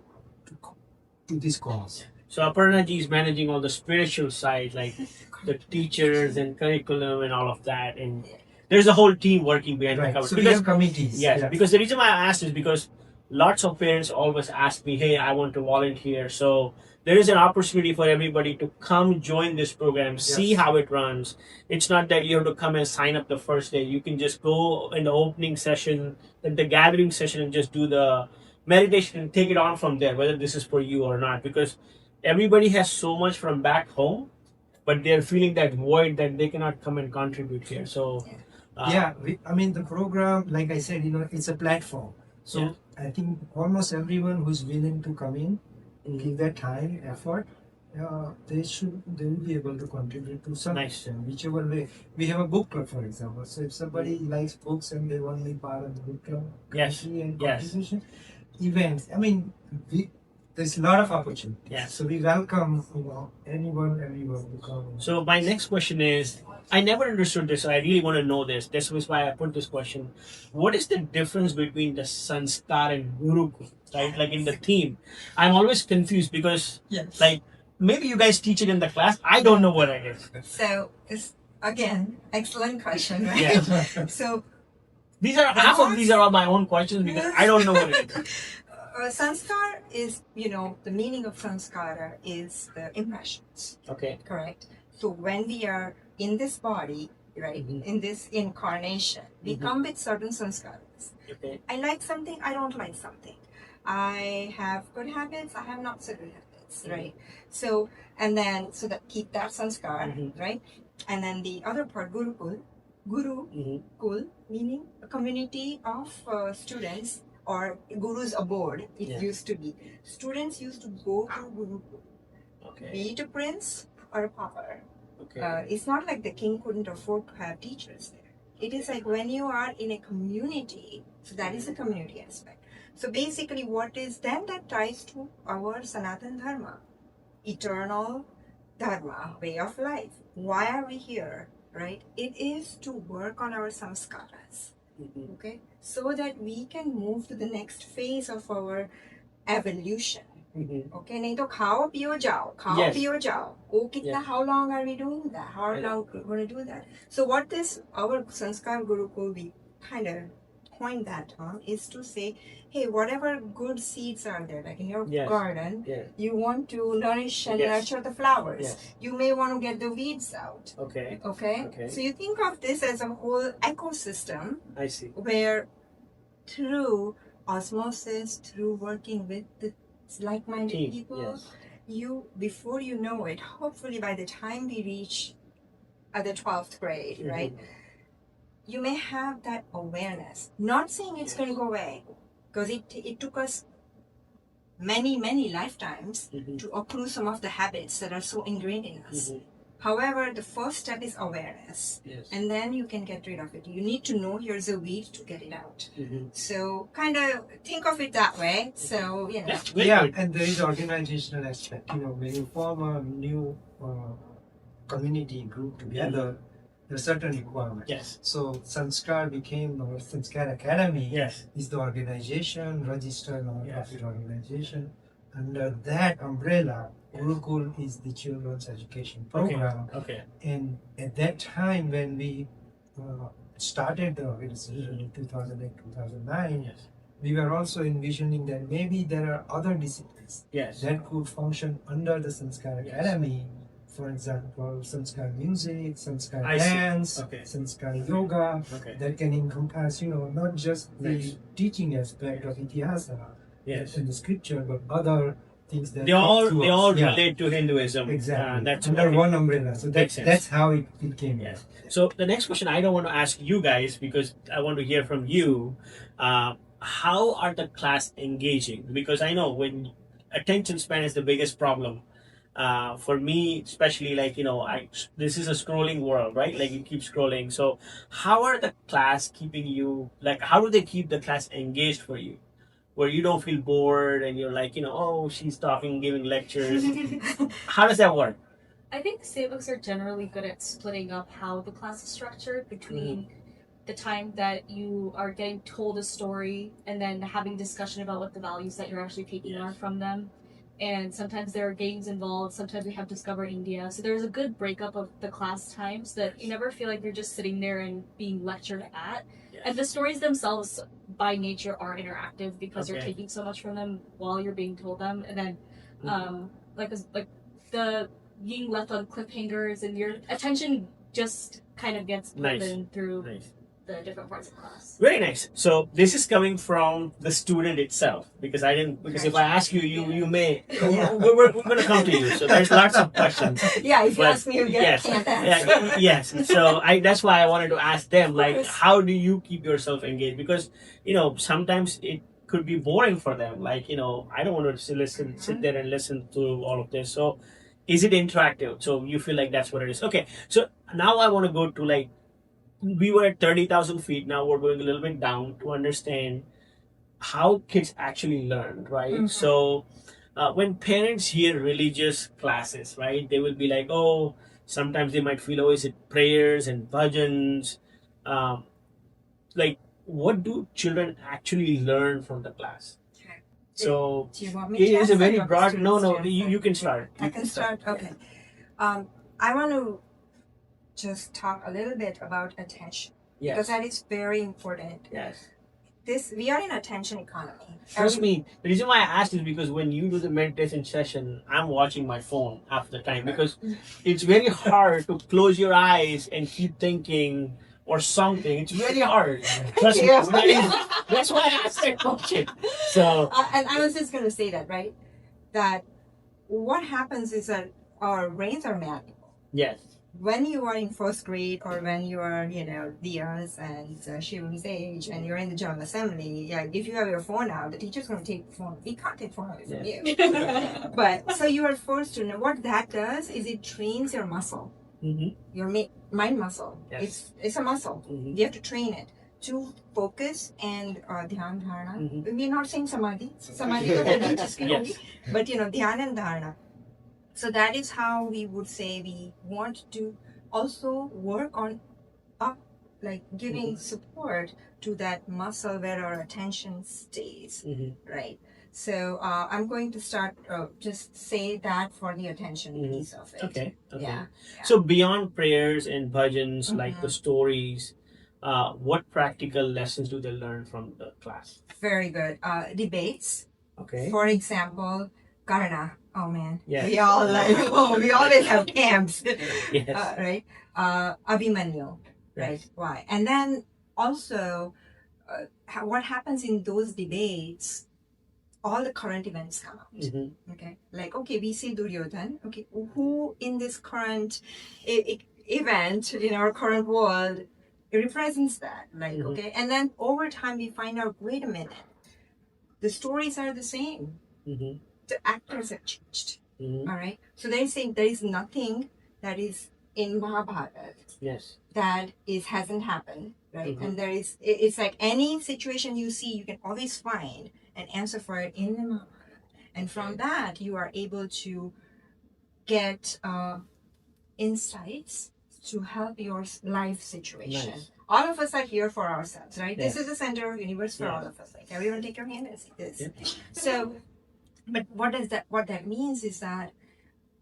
this cause. So Aparna ji is managing all the spiritual side, like the teachers and curriculum and all of that, and there's a whole team working behind the cover. So we have committees. Because the reason why I asked is because lots of parents always ask me, hey, I want to volunteer. So there is an opportunity for everybody to come join this program, see how it runs. It's not that you have to come and sign up the first day. You can just go in the opening session, in the gathering session, and just do the meditation and take it on from there, whether this is for you or not. Because everybody has so much from back home, but they're feeling that void that they cannot come and contribute here. So the program, like I said, it's a platform. So I think almost everyone who's willing to come in, give their time, effort, they will be able to contribute to some extent, whichever way. We have a book club, for example. So if somebody likes books and they want to be part of the book club and contribution, events, there's a lot of opportunity. So we welcome anyone to come. So my next question is, I never understood this. So I really want to know this. This was why I put this question. What is the difference between the Sanskar and Gurukul? Right, like in the theme, I'm always confused because, Yes. like, maybe you guys teach it in the class. I don't know what it is. So, it's, again, excellent question, right? Yeah. So, These are half of these are all my own questions because I don't know what it is. sanskar is, the meaning of sanskara is the impressions, Okay. correct? So when we are in this body, right, in this incarnation, we come with certain sanskaras. Okay. I like something, I don't like something. I have good habits, I have not so good habits, right? So, and then, so that keep that sanskar, right? And then the other part, Gurukul, Gurukul, meaning a community of students, or gurus aboard, it used to be. Students used to go to Gurukul, be it a prince or a pauper. Okay. It's not like the king couldn't afford to have teachers there. It is like when you are in a community, so that is the community aspect. So basically what is then that ties to our Sanatan Dharma, eternal Dharma, way of life. Why are we here, right? It is to work on our samskaras, okay? So that we can move to the next phase of our evolution. Okay, नहीं तो खाओ पियो जाओ, खाओ पियो जाओ. Oh, kitna, how long are we doing that? How long are we going to do that? So what this, our Sanskar Gurukul, we kind of coined that term, is to say, hey, whatever good seeds are there, like in your garden, you want to nourish and nurture the flowers. You may want to get the weeds out. Okay. Okay. So you think of this as a whole ecosystem. I see. Where through osmosis, through working with the like-minded people, you, before you know it, hopefully by the time we reach the 12th grade, right, you may have that awareness. Not saying it's going to go away, because it took us many lifetimes to accrue some of the habits that are so ingrained in us. However, the first step is awareness, and then you can get rid of it. You need to know here's a weed to get it out. So kind of think of it that way. So, and there is organizational aspect. When you form a new community group together, there are certain requirements. So Sanskar became our Sanskar Academy. Is the organization, registered non-profit organization. Under that umbrella, Gurukul is the children's education program. And at that time, when we started the organization in 2008, 2009, we were also envisioning that maybe there are other disciplines that could function under the Sanskar Academy. For example, Sanskar music, Sanskar dance, Sanskar yoga, that can encompass, not just the teaching aspect of Itihasa in the scripture, but other things that they all us. relate to Hinduism. Exactly. That's under one umbrella. So that's how it came. So the next question I don't want to ask you guys, because I want to hear from you. How are the class engaging? Because I know when attention span is the biggest problem. For me, especially, like, this is a scrolling world, right? Like, you keep scrolling. So how are the class keeping you, like, how do they keep the class engaged for you? Where you don't feel bored and you're like, oh, she's talking, giving lectures. How does that work? I think Sevaks are generally good at splitting up how the class is structured between the time that you are getting told a story and then having discussion about what the values that you're actually taking are from them. And sometimes there are games involved. Sometimes we have Discover India. So there's a good breakup of the class time so that you never feel like you're just sitting there and being lectured at. And the stories themselves, by nature, are interactive because you're taking so much from them while you're being told them. And then, like the being left on cliffhangers, and your attention just kind of gets pulled in through the different parts of class. Very nice. So this is coming from the student itself, because if I ask you, you may, we're going to come to you. So there's lots of questions. If you ask me, you can't answer. Yes. So that's why I wanted to ask them, like, how do you keep yourself engaged? Because, sometimes it could be boring for them. Like, I don't want to sit there and listen to all of this. So is it interactive? So you feel like that's what it is. Okay. So now I want to go to, like, we were at 30,000 feet. Now we're going a little bit down to understand how kids actually learn, right? So when parents hear religious classes, right, they will be like, oh, Sometimes they might feel, oh, is it prayers and bhajans? Um, like, what do children actually learn from the class? Okay. So Do you want me it to is a answer very or the broad. No, students no, to answer? you can start. I You can start. Okay. I want to just talk a little bit about attention because Yes. that is very important. Yes. We are in attention economy. Trust me, the reason why I asked is because when you do the meditation session, I'm watching my phone half the time because it's very hard to close your eyes and keep thinking or something. It's very hard. Trust me. That's why I asked that question. So, And I was just going to say that, right? That what happens is that our brains are malleable. yes. When you are in first grade or when you are, Diya's and Shivum's age and you're in the general assembly, if you have your phone out, the teacher's going to take the phone. We can't take the phone away from you. But so you are forced to know what that does is it trains your muscle, your mind muscle. Yes. It's a muscle. You have to train it to focus and dhyan dharana. We're not saying samadhi. Samadhi is Yes. but dhyan and dharana. So that is how we would say we want to also work on giving support to that muscle where our attention stays, right? So I'm going to start just say that for the attention piece of it. Okay. Yeah. So beyond prayers and bhajans, like the stories, what practical lessons do they learn from the class? Very good. Debates. Okay. For example, Karna. Oh man. Yes. We all we always have camps. Yes. Right. Abhimanyu. Right. Yes. Why? And then also, what happens in those debates? All the current events come out. Okay. Like, okay, we see Duryodhan. Okay, who in this current event in our current world represents that? Like, okay, and then over time we find out. Wait a minute. The stories are the same. The actors have changed. All right. So they're saying there is nothing that is in Mahabharata. Yes. That hasn't happened, right? And it's like any situation you see, you can always find an answer for it in the Mahabharata. And from that, you are able to get insights to help your life situation. Nice. All of us are here for ourselves, right? Yes. This is the center of the universe for all of us. Like, everyone take your hand and see this. Yeah. So, but what that means is that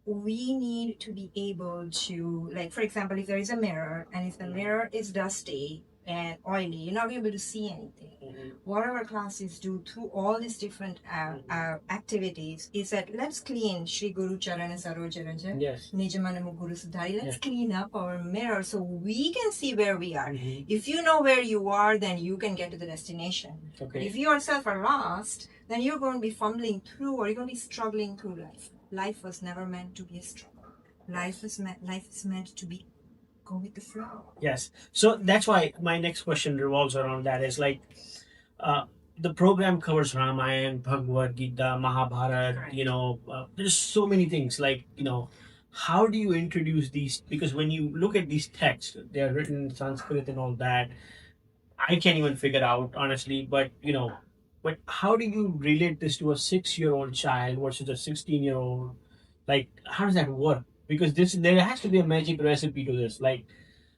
we need to be able to, like, for example, if there is a mirror and if the mirror is dusty and oily, you're not able to see anything. What our classes do through all these different activities is that let's clean Shri Guru Charana Sarojaraja. Yes. Nijamanamu Guru Sudhari. Let's clean up our mirror so we can see where we are. If you know where you are, then you can get to the destination. Okay. If you yourself are lost, then you're going to be fumbling through or you're going to be struggling through life. Life was never meant to be a struggle. Life is meant to be go with the flow. Yes. So that's why my next question revolves around that. Is like, the program covers Ramayana, Bhagavad Gita, Mahabharata. Correct. There's so many things. Like, how do you introduce these? Because when you look at these texts, they are written in Sanskrit and all that. I can't even figure out honestly. But but how do you relate this to a 6-year-old child versus a 16-year-old? Like, how does that work? Because there has to be a magic recipe to this. Like,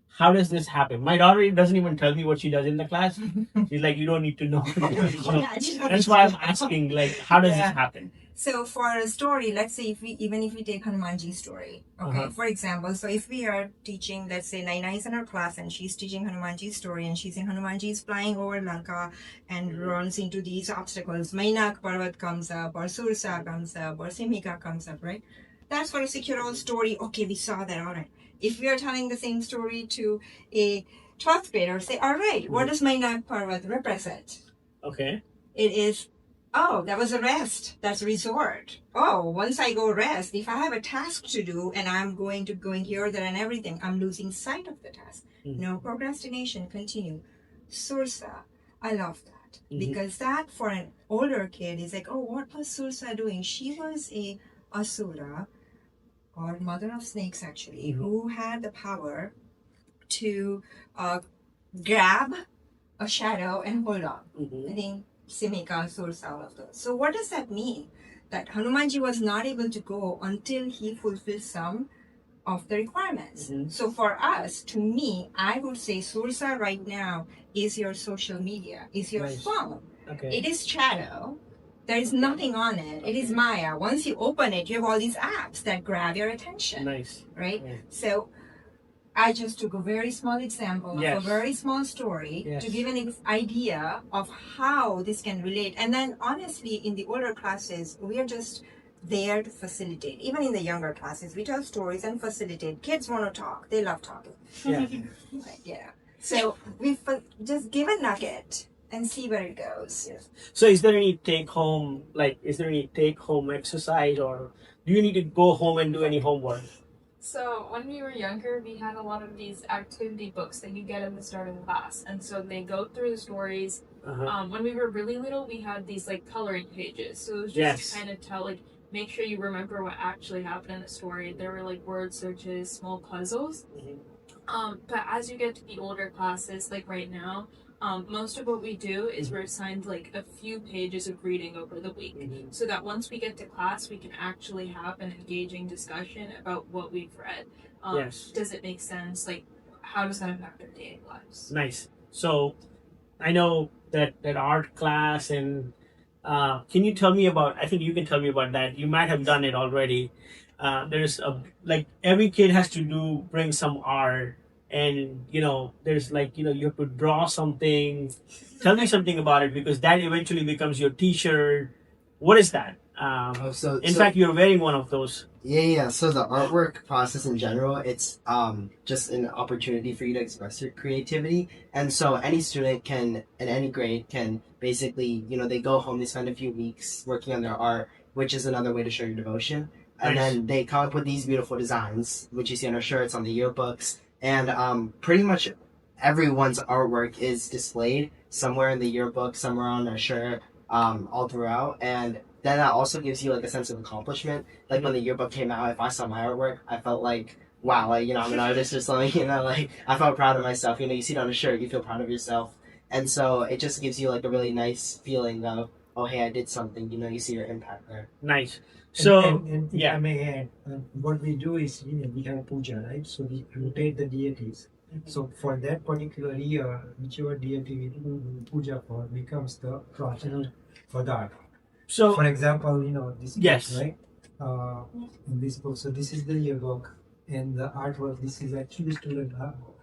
how does this happen? My daughter doesn't even tell me what she does in the class. She's like, you don't need to know. So that's why I'm asking, like, how does this happen? So for a story, let's say if we take Hanumanji's story, okay, for example, so if we are teaching, let's say Naina is in our class and she's teaching Hanumanji's story and she's saying Hanumanji is flying over Lanka and runs into these obstacles. Mainak Parvat comes up or Sursa comes up or Simika comes up, right? That's for a 6-year-old story. Okay, we saw that, all right. If we are telling the same story to a 12th grader, say, all right, what does Mainak Parvat represent? Okay. It is, oh, that was a rest. That's a resort. Oh, once I go rest, if I have a task to do and I'm going here, there and everything, I'm losing sight of the task. No procrastination, continue. Sursa, I love that. Because that for an older kid is like, oh, what was Sursa doing? She was a asura, or mother of snakes actually, who had the power to grab a shadow and hold on. I think Simika, Sursa, all of those. So what does that mean? That Hanumanji was not able to go until he fulfilled some of the requirements. Mhm. So for us, to me, I would say Sursa right now is your social media, is your Nice. phone. Okay. It is shadow. There is nothing on it. It is Maya. Once you open it, you have all these apps that grab your attention. Nice. Right? Nice. So I just took a very small example Yes. of a very small story Yes. to give an idea of how this can relate. And then honestly, in the older classes, we are just there to facilitate. Even in the younger classes, we tell stories and facilitate. Kids want to talk. They love talking. Yeah. Right, yeah. So we just give a nugget and see where it goes. Yes. So is there any take home exercise, or do you need to go home and do any homework? So when we were younger, we had a lot of these activity books that you get at the start of the class, and so they go through the stories. When we were really little, we had these like coloring pages, so it was just to kind of tell, like, make sure you remember what actually happened in the story. There were like word searches, small puzzles. But as you get to the older classes, like right now, most of what we do is we're assigned like a few pages of reading over the week, so that once we get to class, we can actually have an engaging discussion about what we've read. Yes. Does it make sense? Like, how does that impact our daily lives? Nice. So I know that art class, and can you tell me about, I think you can tell me about that. You might have done it already. There's like every kid has to bring some art, and there's like you have to draw something. Tell me something about it, because that eventually becomes your t-shirt. What is that? In fact, you're wearing one of those. Yeah. So the artwork process in general, it's just an opportunity for you to express your creativity. And so any student can, in any grade, can basically, they go home, they spend a few weeks working on their art, which is another way to show your devotion. And Nice. then they come up with these beautiful designs, which you see on our shirts, on the yearbooks. And pretty much everyone's artwork is displayed somewhere in the yearbook, somewhere on a shirt, all throughout. And then that also gives you like a sense of accomplishment. Like when the yearbook came out, if I saw my artwork, I felt like, wow, like, I'm an artist or something, like I felt proud of myself. You see it on a shirt, you feel proud of yourself. And so it just gives you like a really nice feeling of, oh, hey, I did something, you see your impact there. Nice. So, and if I may add, what we do is, we have a puja, right? So we rotate the deities. So for that particular year, whichever deity we do puja for becomes the prajna for that. so For example, this book, Yes. right? In this book, so this is the yearbook, and the artwork. This is actually student artwork.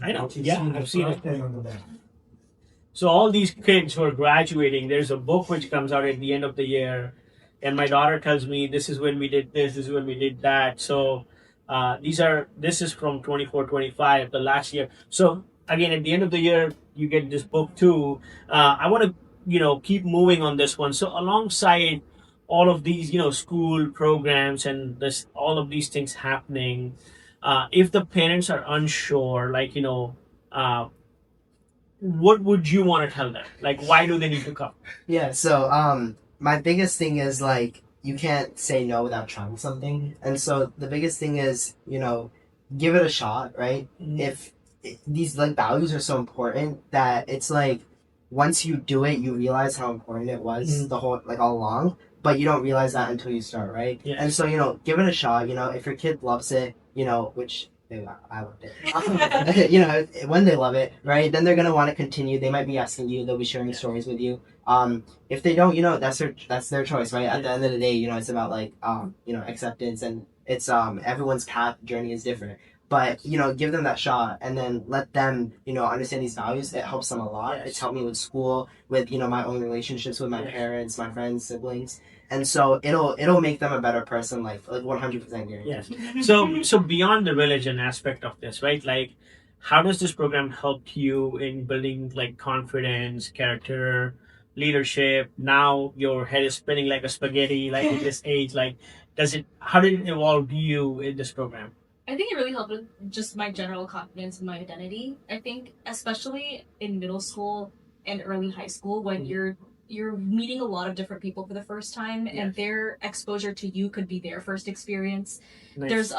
I know. Which you Yeah, see the I've seen front it. and on the back. So all these kids who are graduating, there's a book which comes out at the end of the year, and my daughter tells me this is when we did this is when we did that. So this is from 24-25, the last year. So again, at the end of the year, you get this book too. I want to keep moving on this one. So alongside all of these school programs and this all of these things happening, if the parents are unsure, like what would you want to tell them? Like, why do they need to come? Yeah, so my biggest thing is like you can't say no without trying something. And so the biggest thing is, give it a shot, right? If these like values are so important that it's like once you do it, you realize how important it was the whole like all along, but you don't realize that until you start, right? Yes. And so, give it a shot, if your kid loves it, which I loved it. When they love it, right, then they're gonna want to continue. They might be asking you. They'll be sharing stories with you. If they don't, that's their choice, right? At the end of the day, it's about like acceptance, and it's everyone's path journey is different. But give them that shot, and then let them understand these values. It helps them a lot. Yes. It's helped me with school, with my own relationships with my parents, my friends, siblings. And so it'll make them a better person, like 100% guaranteed. Yes. So beyond the religion aspect of this, right? Like, how does this program help you in building like confidence, character, leadership? Now your head is spinning like a spaghetti, like at this age. Like, how did it evolve you in this program? I think it really helped with just my general confidence and my identity. I think especially in middle school and early high school when you're meeting a lot of different people for the first time, and their exposure to you could be their first experience. Nice.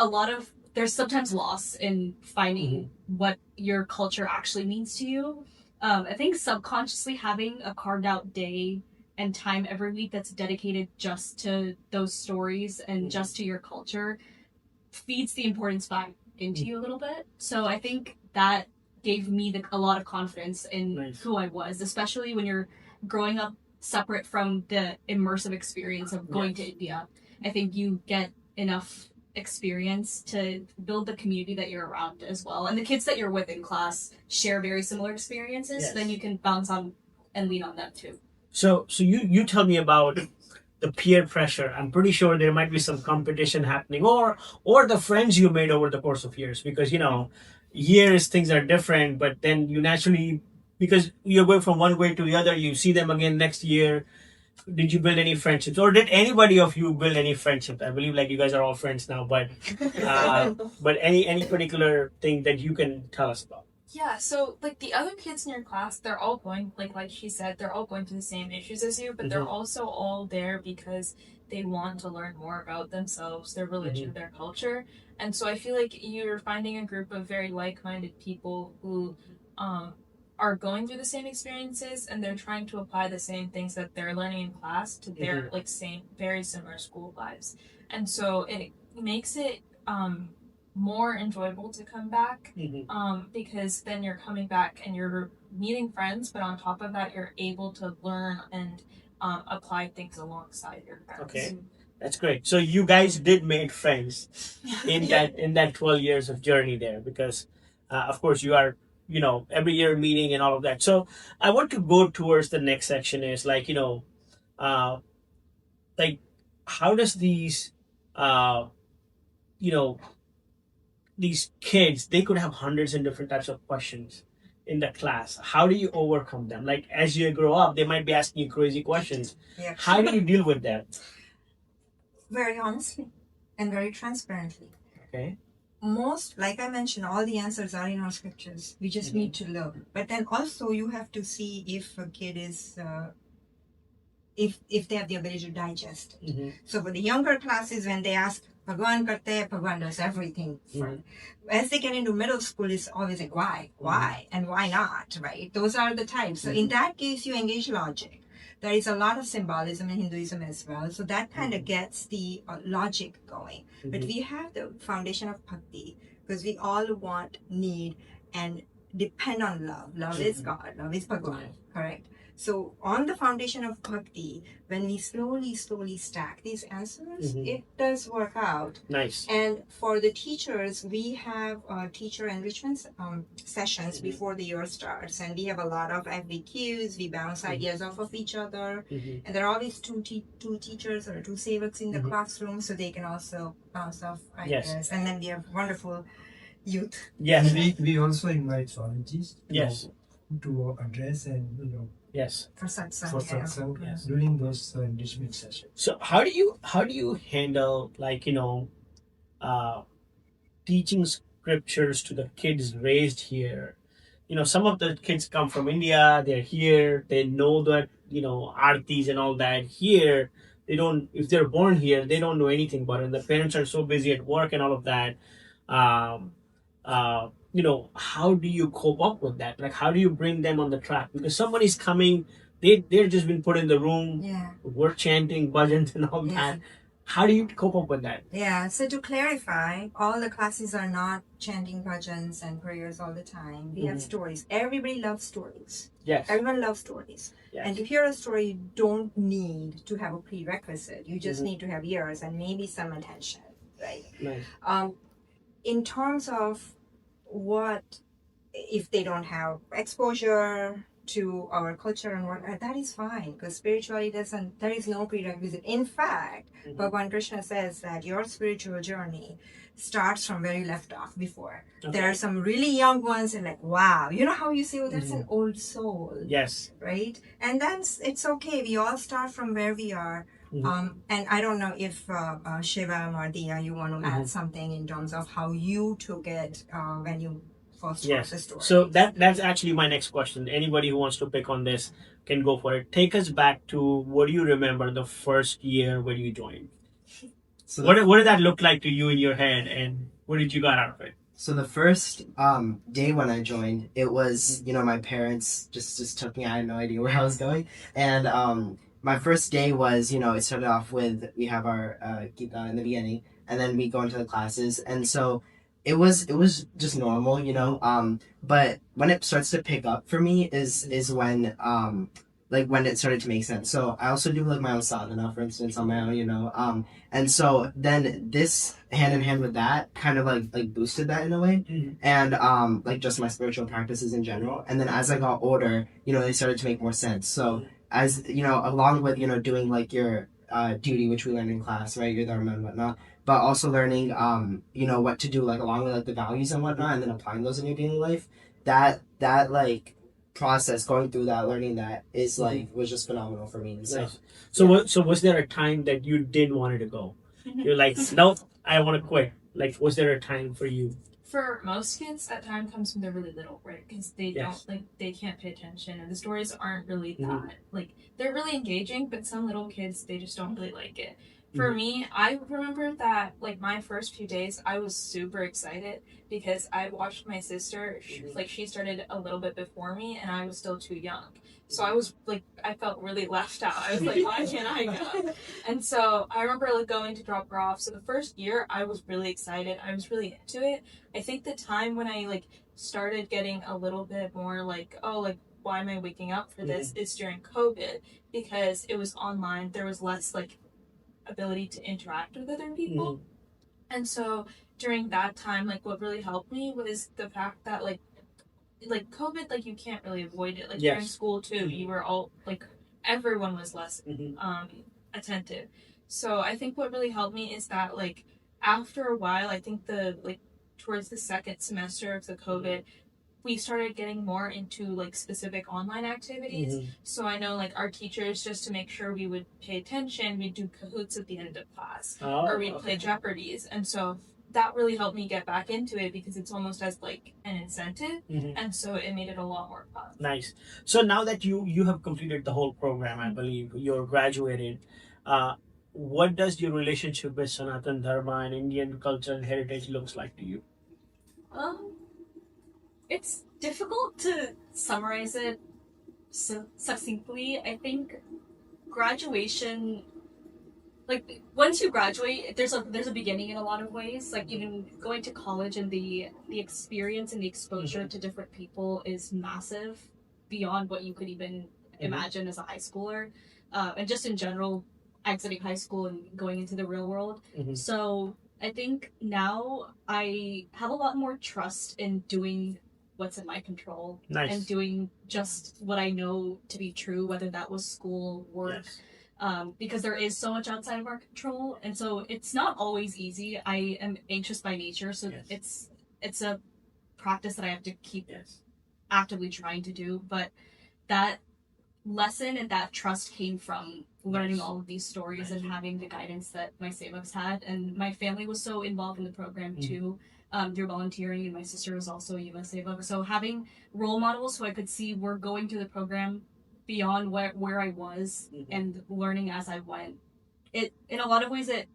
There's sometimes loss in finding what your culture actually means to you. I think subconsciously having a carved out day and time every week that's dedicated just to those stories and just to your culture feeds the importance back into you a little bit. So I think that gave me a lot of confidence in Nice. who I was, especially when you're growing up separate from the immersive experience of going to India. I think you get enough experience to build the community that you're around as well. And the kids that you're with in class share very similar experiences, Yes. so then you can bounce on and lean on them too. So you tell me about the peer pressure. I'm pretty sure there might be some competition happening, or the friends you made over the course of years, because years things are different, but then you naturally, because you're going from one grade to the other, you see them again next year. Did you build any friendships, or did anybody of you build any friendships? I believe like you guys are all friends now, but any particular thing that you can tell us about? Yeah, so like the other kids in your class, they're all going, like she said, they're all going through the same issues as you, but they're also all there because they want to learn more about themselves, their religion, their culture. And so I feel like you're finding a group of very like-minded people who are going through the same experiences, and they're trying to apply the same things that they're learning in class to their like same very similar school lives. And so it makes it more enjoyable to come back because then you're coming back and you're meeting friends, but on top of that you're able to learn and apply things alongside your friends. Okay, that's great. So you guys did make friends in that 12 years of journey there, because of course you are every year meeting and all of that. So I want to go towards the next section, is like like how does these these kids, they could have hundreds and different types of questions in the class. How do you overcome them? Like as you grow up, they might be asking you crazy questions. Yeah. How do you deal with that? Very honestly and very transparently. Okay. Most, like I mentioned, all the answers are in our scriptures. We just need to learn. But then also you have to see if a kid is, if they have the ability to digest it. So for the younger classes, when they ask, Bhagwan karte hai, Bhagwan does everything. As they get into middle school, it's always like, why, and why not, right? Those are the types. So in that case, you engage logic. There is a lot of symbolism in Hinduism as well. So that kind of gets the logic going. But we have the foundation of bhakti, because we all want, need, and depend on love. Love is God. Love is Bhagwan, correct? So on the foundation of bhakti, when we slowly stack these answers, it does work out. Nice. And for the teachers, we have teacher enrichment sessions before the year starts, and we have a lot of FAQs. We bounce ideas off of each other, and there are always two teachers or two sevaks in the classroom, so they can also bounce off ideas. Yes. And then we have wonderful youth. Yes. We also invite Swamiji's to address and Yes. For satsang. for yeah. satsang during those enrichment sessions. So how do you handle like teaching scriptures to the kids raised here? Some of the kids come from India, they're here, they know that artis and all that. Here they don't, if they're born here, they don't know anything about it, and the parents are so busy at work and all of that. How do you cope up with that? Like, how do you bring them on the track? Because somebody's coming, they're just been put in the room, we're chanting bhajans and all that. How do you cope up with that? Yeah, so to clarify, all the classes are not chanting bhajans and prayers all the time. We have stories. Everybody loves stories. Yes. Everyone loves stories. Yes. And to hear a story, you don't need to have a prerequisite. You just need to have ears and maybe some attention, right? Nice. In terms of what, if they don't have exposure to our culture and what, that is fine, because spirituality there is no prerequisite. In fact, Bhagavan Krishna says that your spiritual journey starts from where you left off before. Okay. There are some really young ones and like, wow, you know how you say, oh, that's an old soul. Yes. Right? And it's okay. We all start from where we are. And I don't know if Shivam or Diya, you want to add something in terms of how you took it when you first heard the story. So that's actually my next question. Anybody who wants to pick on this can go for it. Take us back to, what do you remember the first year when you joined? So what did that look like to you in your head, and what did you got out of it? So the first day when I joined, it was, my parents just took me. I had no idea where I was going. And my first day was, it started off with, we have our Gita in the beginning. and then we go into the classes. And so it was just normal, you know. But when it starts to pick up for me is when like when it started to make sense. So I also do like my own sadhana, for instance, on my own, you know. And so then this hand in hand with that kind of like boosted that in a way, and like just my spiritual practices in general. And then as I got older, you know, they started to make more sense. So as you know, along with, you know, doing like your duty, which we learned in class, right, your dharma and whatnot, but also learning you know, what to do like along with like the values and whatnot, and then applying those in your daily life. That like process, going through that, learning that is like was just phenomenal for me. So Nice. So was there a time that you didn't want it to go? You're like, no, I want to quit. Like, was there a time for you? For most kids, that time comes when they're really little, right? Because they Yes. don't, like, they can't pay attention, and the stories aren't really Mhm. that, like, they're really engaging, but some little kids, they just don't really like it. For me, I remember that, like, my first few days, I was super excited because I watched my sister, she started a little bit before me, and I was still too young. So I was, like, I felt really left out. I was like, why can't I go? And so I remember, like, going to drop her off. So the first year, I was really excited. I was really into it. I think the time when I, like, started getting a little bit more, like, oh, like, why am I waking up for this is during COVID, because it was online. There was less, like, ability to interact with other people. And so during that time, like, what really helped me was the fact that, like COVID, like, you can't really avoid it. Like, during Yes. school too, you were all, like, everyone was less attentive. So I think what really helped me is that, like, after a while, I think towards the second semester of the COVID, we started getting more into, like, specific online activities. So I know, like, our teachers, just to make sure we would pay attention, we'd do cahoots at the end of class, or we'd play Jeopardies. And so that really helped me get back into it because it's almost as, like, an incentive. And so it made it a lot more fun. Nice. So now that you have completed the whole program, I believe you're graduated. What does your relationship with Sanatan Dharma and Indian culture and heritage looks like to you? It's difficult to summarize it succinctly. I think graduation, like, once you graduate, there's a beginning in a lot of ways. Like, even going to college and the experience and the exposure to different people is massive, beyond what you could even imagine as a high schooler, and just in general, exiting high school and going into the real world. So I think now I have a lot more trust in doing what's in my control. Nice. And doing just what I know to be true, whether that was school, work. Yes. Because there is so much outside of our control, and so it's not always easy. I am anxious by nature, so it's a practice that I have to keep actively trying to do. But that lesson and that trust came from learning all of these stories and having the guidance that my sevaks had, and my family was so involved in the program too. Through volunteering, and my sister was also a Yuva Sevak. So having role models so I could see we're going through the program beyond where I was and learning as I went. It, in a lot of ways, it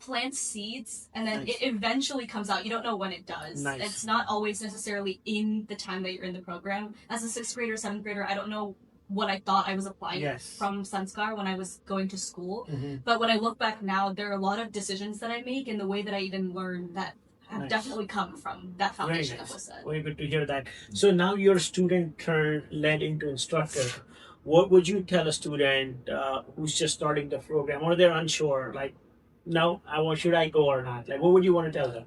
plants seeds and then it eventually comes out. You don't know when it does. Nice. It's not always necessarily in the time that you're in the program. As a 6th grader, 7th grader, I don't know what I thought I was applying from Sanskar when I was going to school. But when I look back now, there are a lot of decisions that I make and the way that I even learn that have definitely come from that foundation that was set. Very good to hear that. So now you're a student turned led into instructor. What would you tell a student who's just starting the program, or they're unsure, like, no, should I go or not? Like, what would you want to tell them?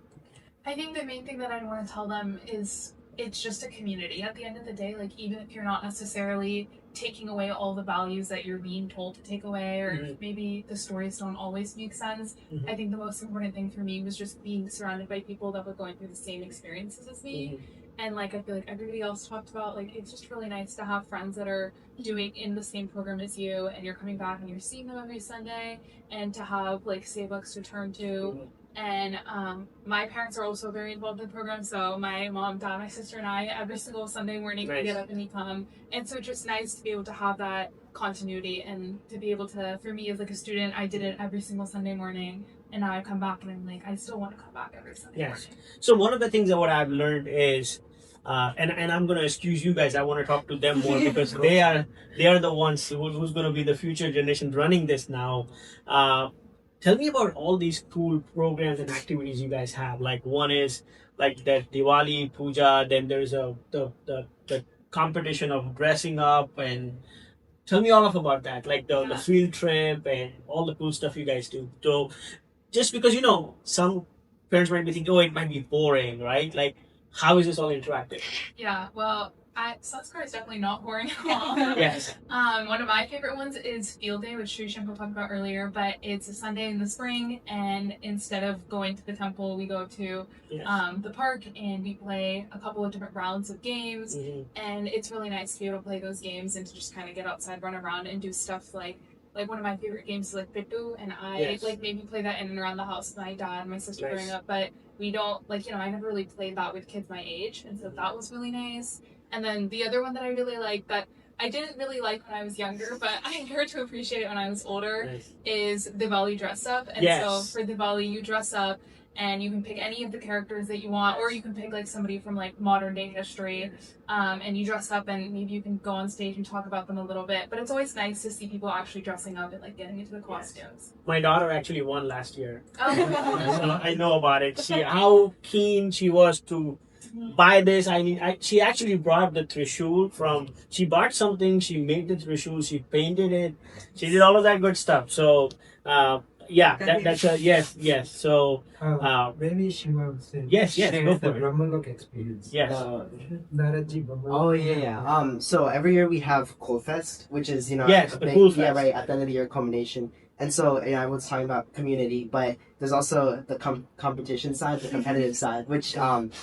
I think the main thing that I'd want to tell them is it's just a community. At the end of the day, like, even if you're not necessarily taking away all the values that you're being told to take away, or if maybe the stories don't always make sense, I think the most important thing for me was just being surrounded by people that were going through the same experiences as me. And, like, I feel like everybody else talked about, like, it's just really nice to have friends that are doing in the same program as you, and you're coming back and you're seeing them every Sunday, and to have, like, sevaks to turn to. And my parents are also very involved in the program, so my mom, dad, my sister, and I, every single Sunday morning, we get up and we come. And so it's just nice to be able to have that continuity, and to be able to, for me as, like, a student, I did it every single Sunday morning, and now I come back and I'm like, I still want to come back every Sunday morning. So one of the things that what I've learned is, and I'm going to excuse you guys, I want to talk to them more because they are the ones who's going to be the future generation running this now. tell me about all these cool programs and activities you guys have. Like one is like that Diwali puja. Then there's the competition of dressing up, and tell me all of about that. Like the field trip and all the cool stuff you guys do. So just because some parents might be thinking, oh, it might be boring, right? Like how is this all interactive? Yeah, well, Sanskar is definitely not boring at all. Yes. One of my favorite ones is Field Day, which Shirish talked about earlier, but it's a Sunday in the spring, and instead of going to the temple, we go to the park and we play a couple of different rounds of games, and it's really nice to be able to play those games and to just kind of get outside, run around, and do stuff like one of my favorite games is like Pittu, and I like maybe play that in and around the house with my dad and my sister growing up, but we don't I never really played that with kids my age, and so that was really nice. And then the other one that I really like that I didn't really like when I was younger, but I learned to appreciate it when I was older, is Diwali dress up. And so for Diwali, you dress up and you can pick any of the characters that you want, or you can pick like somebody from like modern day history, and you dress up and maybe you can go on stage and talk about them a little bit. But it's always nice to see people actually dressing up and like getting into the costumes. My daughter actually won last year. Oh. So I know about it. How keen she was to buy this. She actually brought the Trishul she bought something, she made the Trishul, she painted it, she did all of that good stuff. So that's a yes. So maybe she will say yes, go for the it. Brahmalok experience. Yes. Naraji Brahmalok. Oh yeah. So every year we have Cool Fest, which is the big, Cool Fest. yeah, right, at the end of the year culmination. And so I was talking about community, but there's also the competition side, the competitive side, which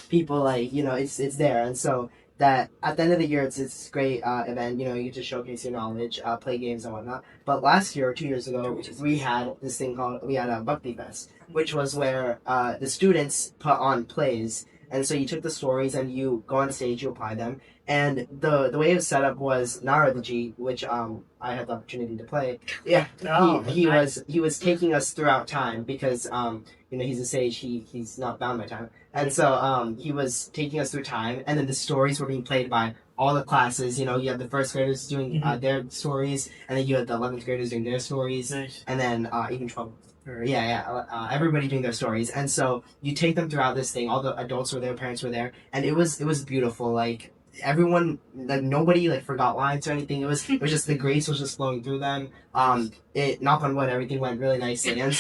people like, it's there. And so that at the end of the year, it's a great event. You get to showcase your knowledge, play games and whatnot. But last year or 2 years ago, we had this thing we had a Bhakti Fest, which was where the students put on plays. And so you took the stories and you go on stage, you apply them. And the way it was set up was Nyra, which I had the opportunity to play. Yeah, he was taking us throughout time because he's a sage. He's not bound by time, and so he was taking us through time. And then the stories were being played by all the classes. You had the first graders doing their stories, and then you had the 11th graders doing their stories, and then even 12th. Everybody doing their stories, and so you take them throughout this thing. All the adults were there, parents were there, and it was beautiful. Like everyone, like nobody like forgot lines or anything. It was just the grace was just flowing through them. It knock on wood, everything went really nicely, and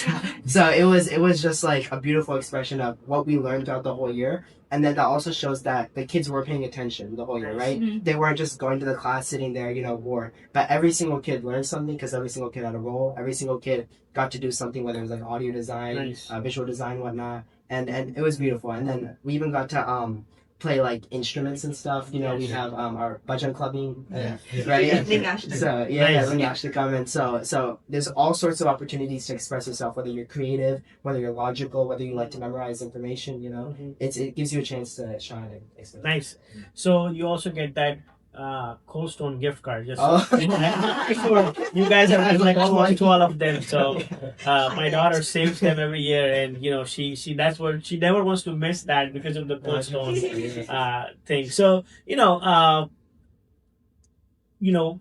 so it was just like a beautiful expression of what we learned throughout the whole year. And then that also shows that the kids were paying attention the whole year, right? Mm-hmm. They weren't just going to the class, sitting there, bored. But every single kid learned something because every single kid had a role. Every single kid got to do something, whether it was like audio design, visual design, whatnot. And it was beautiful. And then we even got to play like instruments and stuff. We have our bhajan clubbing, right? So Lingash to come in. So there's all sorts of opportunities to express yourself, whether you're creative, whether you're logical, whether you like to memorize information. It gives you a chance to shine and express. Nice. So you also get that Cold Stone gift card. Just you guys have like almost 12 of them. So my daughter saves them every year, and she that's what she never wants to miss that because of the Cold Stone thing. So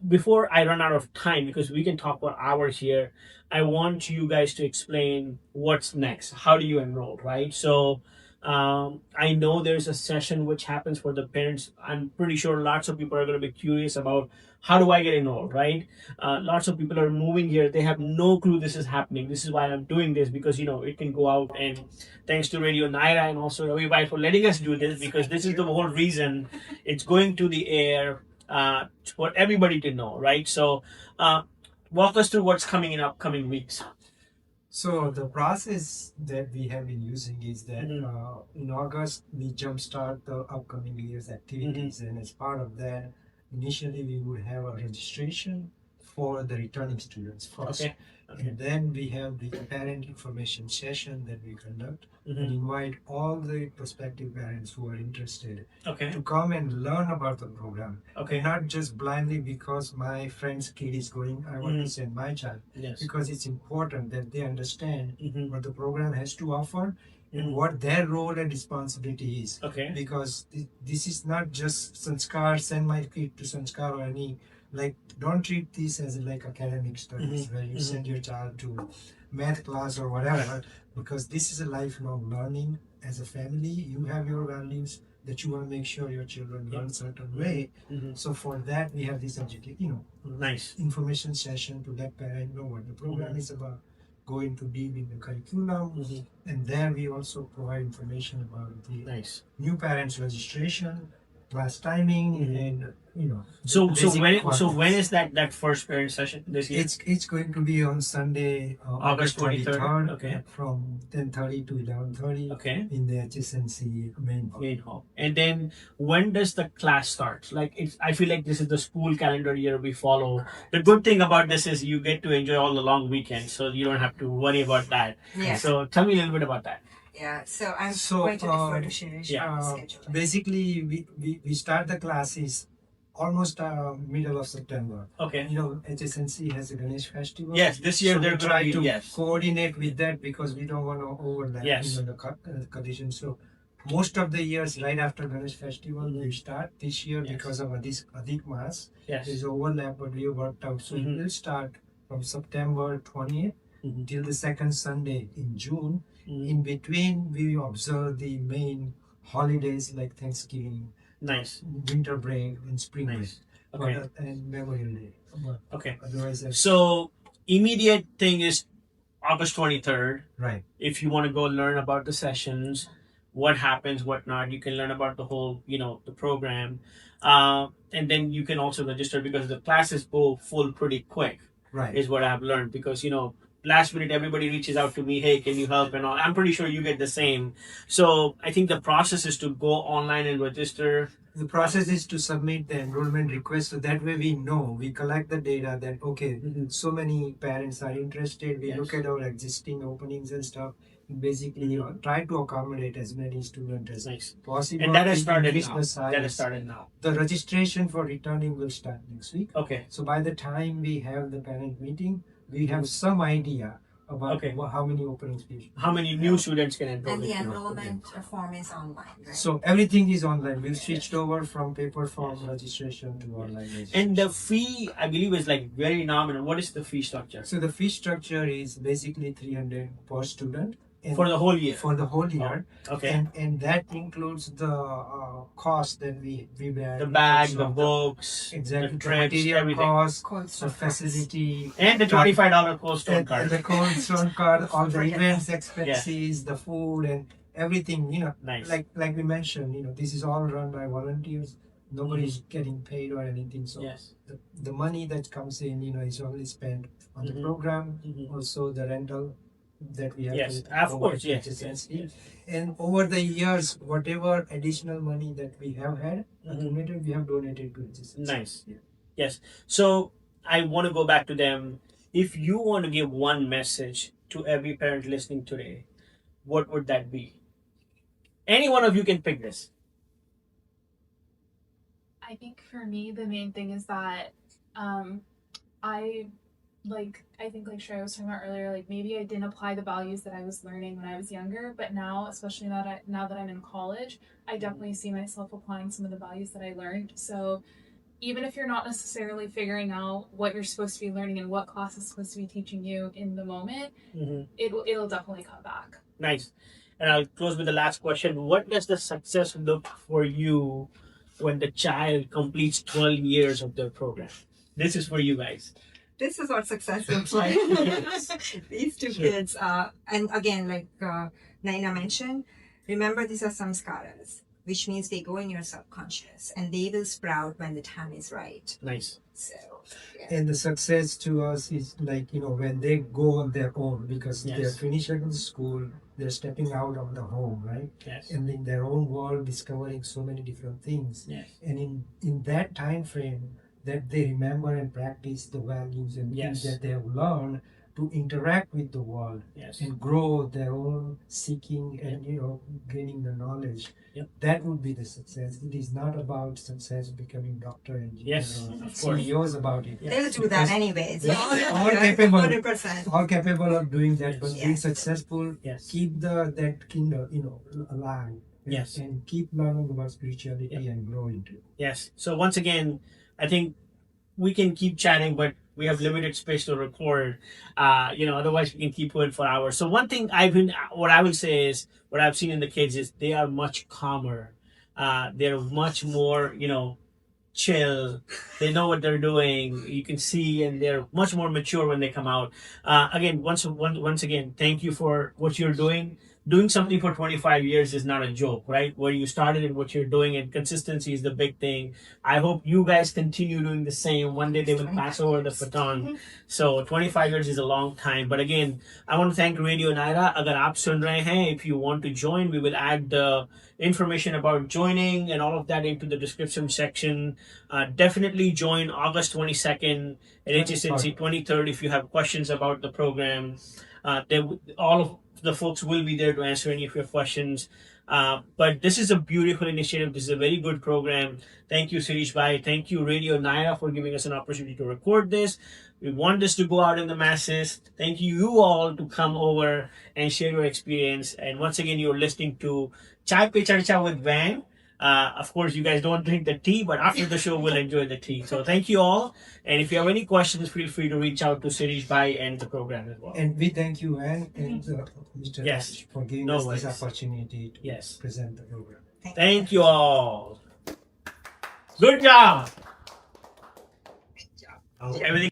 before I run out of time, because we can talk for hours here, I want you guys to explain what's next. How do you enroll, right? So I know there's a session which happens for the parents. I'm pretty sure lots of people are going to be curious about how do I get enrolled, right? Lots of people are moving here. They have no clue this is happening. This is why I'm doing this, because it can go out, and thanks to RadioNyra and also Ravi for letting us do this, because this is the whole reason it's going to the air for everybody to know, right? So walk us through what's coming in upcoming weeks. So the process that we have been using is that in August we jumpstart the upcoming year's activities, and as part of that, initially we would have a registration for the returning students first. Okay. And then we have the parent information session that we conduct and invite all the prospective parents who are interested to come and learn about the program. Okay. Not just blindly because my friend's kid is going, I want to send my child. Yes. Because it's important that they understand what the program has to offer and what their role and responsibility is. Okay. Because this is not just Sanskar, send my kid to Sanskar or any, don't treat this as like academic studies where you send your child to math class or whatever, because this is a lifelong learning. As a family, you have your values that you want to make sure your children learn certain way. So for that, we have this Nice. information session to let parents know what the program is about, go into deep in the curriculum, and then we also provide information about the Nice. new parents registration, class timing, and So basic when requirements. is that first parent session this year? It's going to be on Sunday, August 23rd. Okay. from 10:30 to 11:30 Okay. in the HSNC main hall. Main hall. And then when does the class start? Like I feel like this is the school calendar year we follow. The good thing about this is you get to enjoy all the long weekends, so you don't have to worry about that. Yeah. So tell me a little bit about that. Yeah, so I'm So, going to defer to Shirish yeah. on the schedule. Basically, we start the classes almost middle of September. Okay. HSNC has a Ganesh festival. Yes, this year So they're we going try to to be, yes. coordinate with that because we don't want to overlap Yes. the conditions. So most of the years right after Ganesh festival we start. This year Yes. because of this Adhik Maas, Yes. there's overlap, but we worked out. So we will start from September 20th till the second Sunday in June. In between, we observe the main holidays like Thanksgiving, Nice. winter break, and spring Nice. break, Okay. and Memorial Day. But Okay. otherwise, So immediate thing is August 23rd. right. If you want to go learn about the sessions, what happens, what not, you can learn about the whole, the program. And then you can also register because the classes go full pretty quick, Right. is what I've learned. Because, last minute everybody reaches out to me, hey, can you help and all. I'm pretty sure you get the same. So I think the process is to go online and register. The process is to submit the enrollment request, so that way we know, we collect the data that, okay, so many parents are interested, we Yes. look at our existing openings and stuff, basically try to accommodate as many students as Nice. possible. And that has started Increase now. the size. That has started now. The registration for returning will start next week. Okay. So by the time we have the parent meeting, we have some idea about Okay. how many openings we How many new students can enroll? And the in? enrollment form is online, right? So everything is online. We've switched over from paper form registration to online registration. And the fee, I believe, is like very nominal. What is the fee structure? So the fee structure is basically 300 per student. And For the whole year? For the whole year. Okay. And that includes the cost that we bear. The in bag, terms the of books, exactly, the the trips, material everything. cost, Cold the stone facility, And the $25 cold stone and card. the cold stone card, all the Forget events expenses, the food and everything, Nice. like we mentioned, this is all run by volunteers. Nobody's getting paid or anything. So Yes. the money that comes in, is only spent on the program, also the rental that we have Yes, to of course, yes, HSNC. And over the years, whatever additional money that we have had accumulated, we have donated to HSNC. Nice. Yeah. Yes. So I want to go back to them. If you want to give one message to every parent listening today, what would that be? Any one of you can pick this. I think for me, the main thing is that I think like Shreya was talking about earlier, like maybe I didn't apply the values that I was learning when I was younger, but now, especially now that I'm in college, I definitely see myself applying some of the values that I learned. So even if you're not necessarily figuring out what you're supposed to be learning and what class is supposed to be teaching you in the moment, it'll definitely come back. Nice. And I'll close with the last question. What does the success look for you when the child completes 12 years of their program? This is for you guys. This is what success looks like. These two kids, and again, like Naina mentioned, remember these are samskaras, which means they go in your subconscious and they will sprout when the time is right. Nice. So, yeah. And the success to us is like, when they go on their own, because Yes. they're finishing the school, they're stepping out of the home, right? Yes. And in their own world, discovering so many different things. Yes. And in that time frame, that they remember and practice the values and Yes. things that they have learned to interact with the world Yes. and grow their own seeking and gaining the knowledge. Yep. That would be the success. It is not about success becoming doctor, engineer, Yes, or of course. CEOs about it. Yeah. They'll do that Because anyways. they're all capable. 100%. All capable of doing that, but Yes. being successful, Yes. keep that kingdom, alive. Yes. And keep learning about spirituality and grow into it. Yes. So once again, I think we can keep chatting, but we have limited space to record. Otherwise we can keep it for hours. So one thing what I will say is, what I've seen in the kids is they are much calmer. They're much more, chill. They know what they're doing. You can see, and they're much more mature when they come out. Again, once again, thank you for what you're doing. Doing something for 25 years is not a joke, right? Where you started and what you're doing, and consistency is the big thing. I hope you guys continue doing the same. One day they will pass over the baton. So 25 years is a long time. But again, I want to thank Radio Nyra. Agar aap sun rahe hain, if you want to join, we will add the information about joining and all of that into the description section. Definitely join August 22nd at HSNC 23rd if you have questions about the program. All of the folks will be there to answer any of your questions. But this is a beautiful initiative. This is a very good program. Thank you, Shirish Bhai. Thank you, Radio Nyra, for giving us an opportunity to record this. We want this to go out in the masses. Thank you all to come over and share your experience. And once again, you're listening to Chai Pe Charcha with Van. Of course, you guys don't drink the tea, but after the show, we'll enjoy the tea. So thank you all. And if you have any questions, feel free to reach out to Shirish Bhai and the program as well. And we thank you, and Mr. Yes. Raj, for giving No us worries. this opportunity to Yes. present the program. Thank you all. Good job. Everything.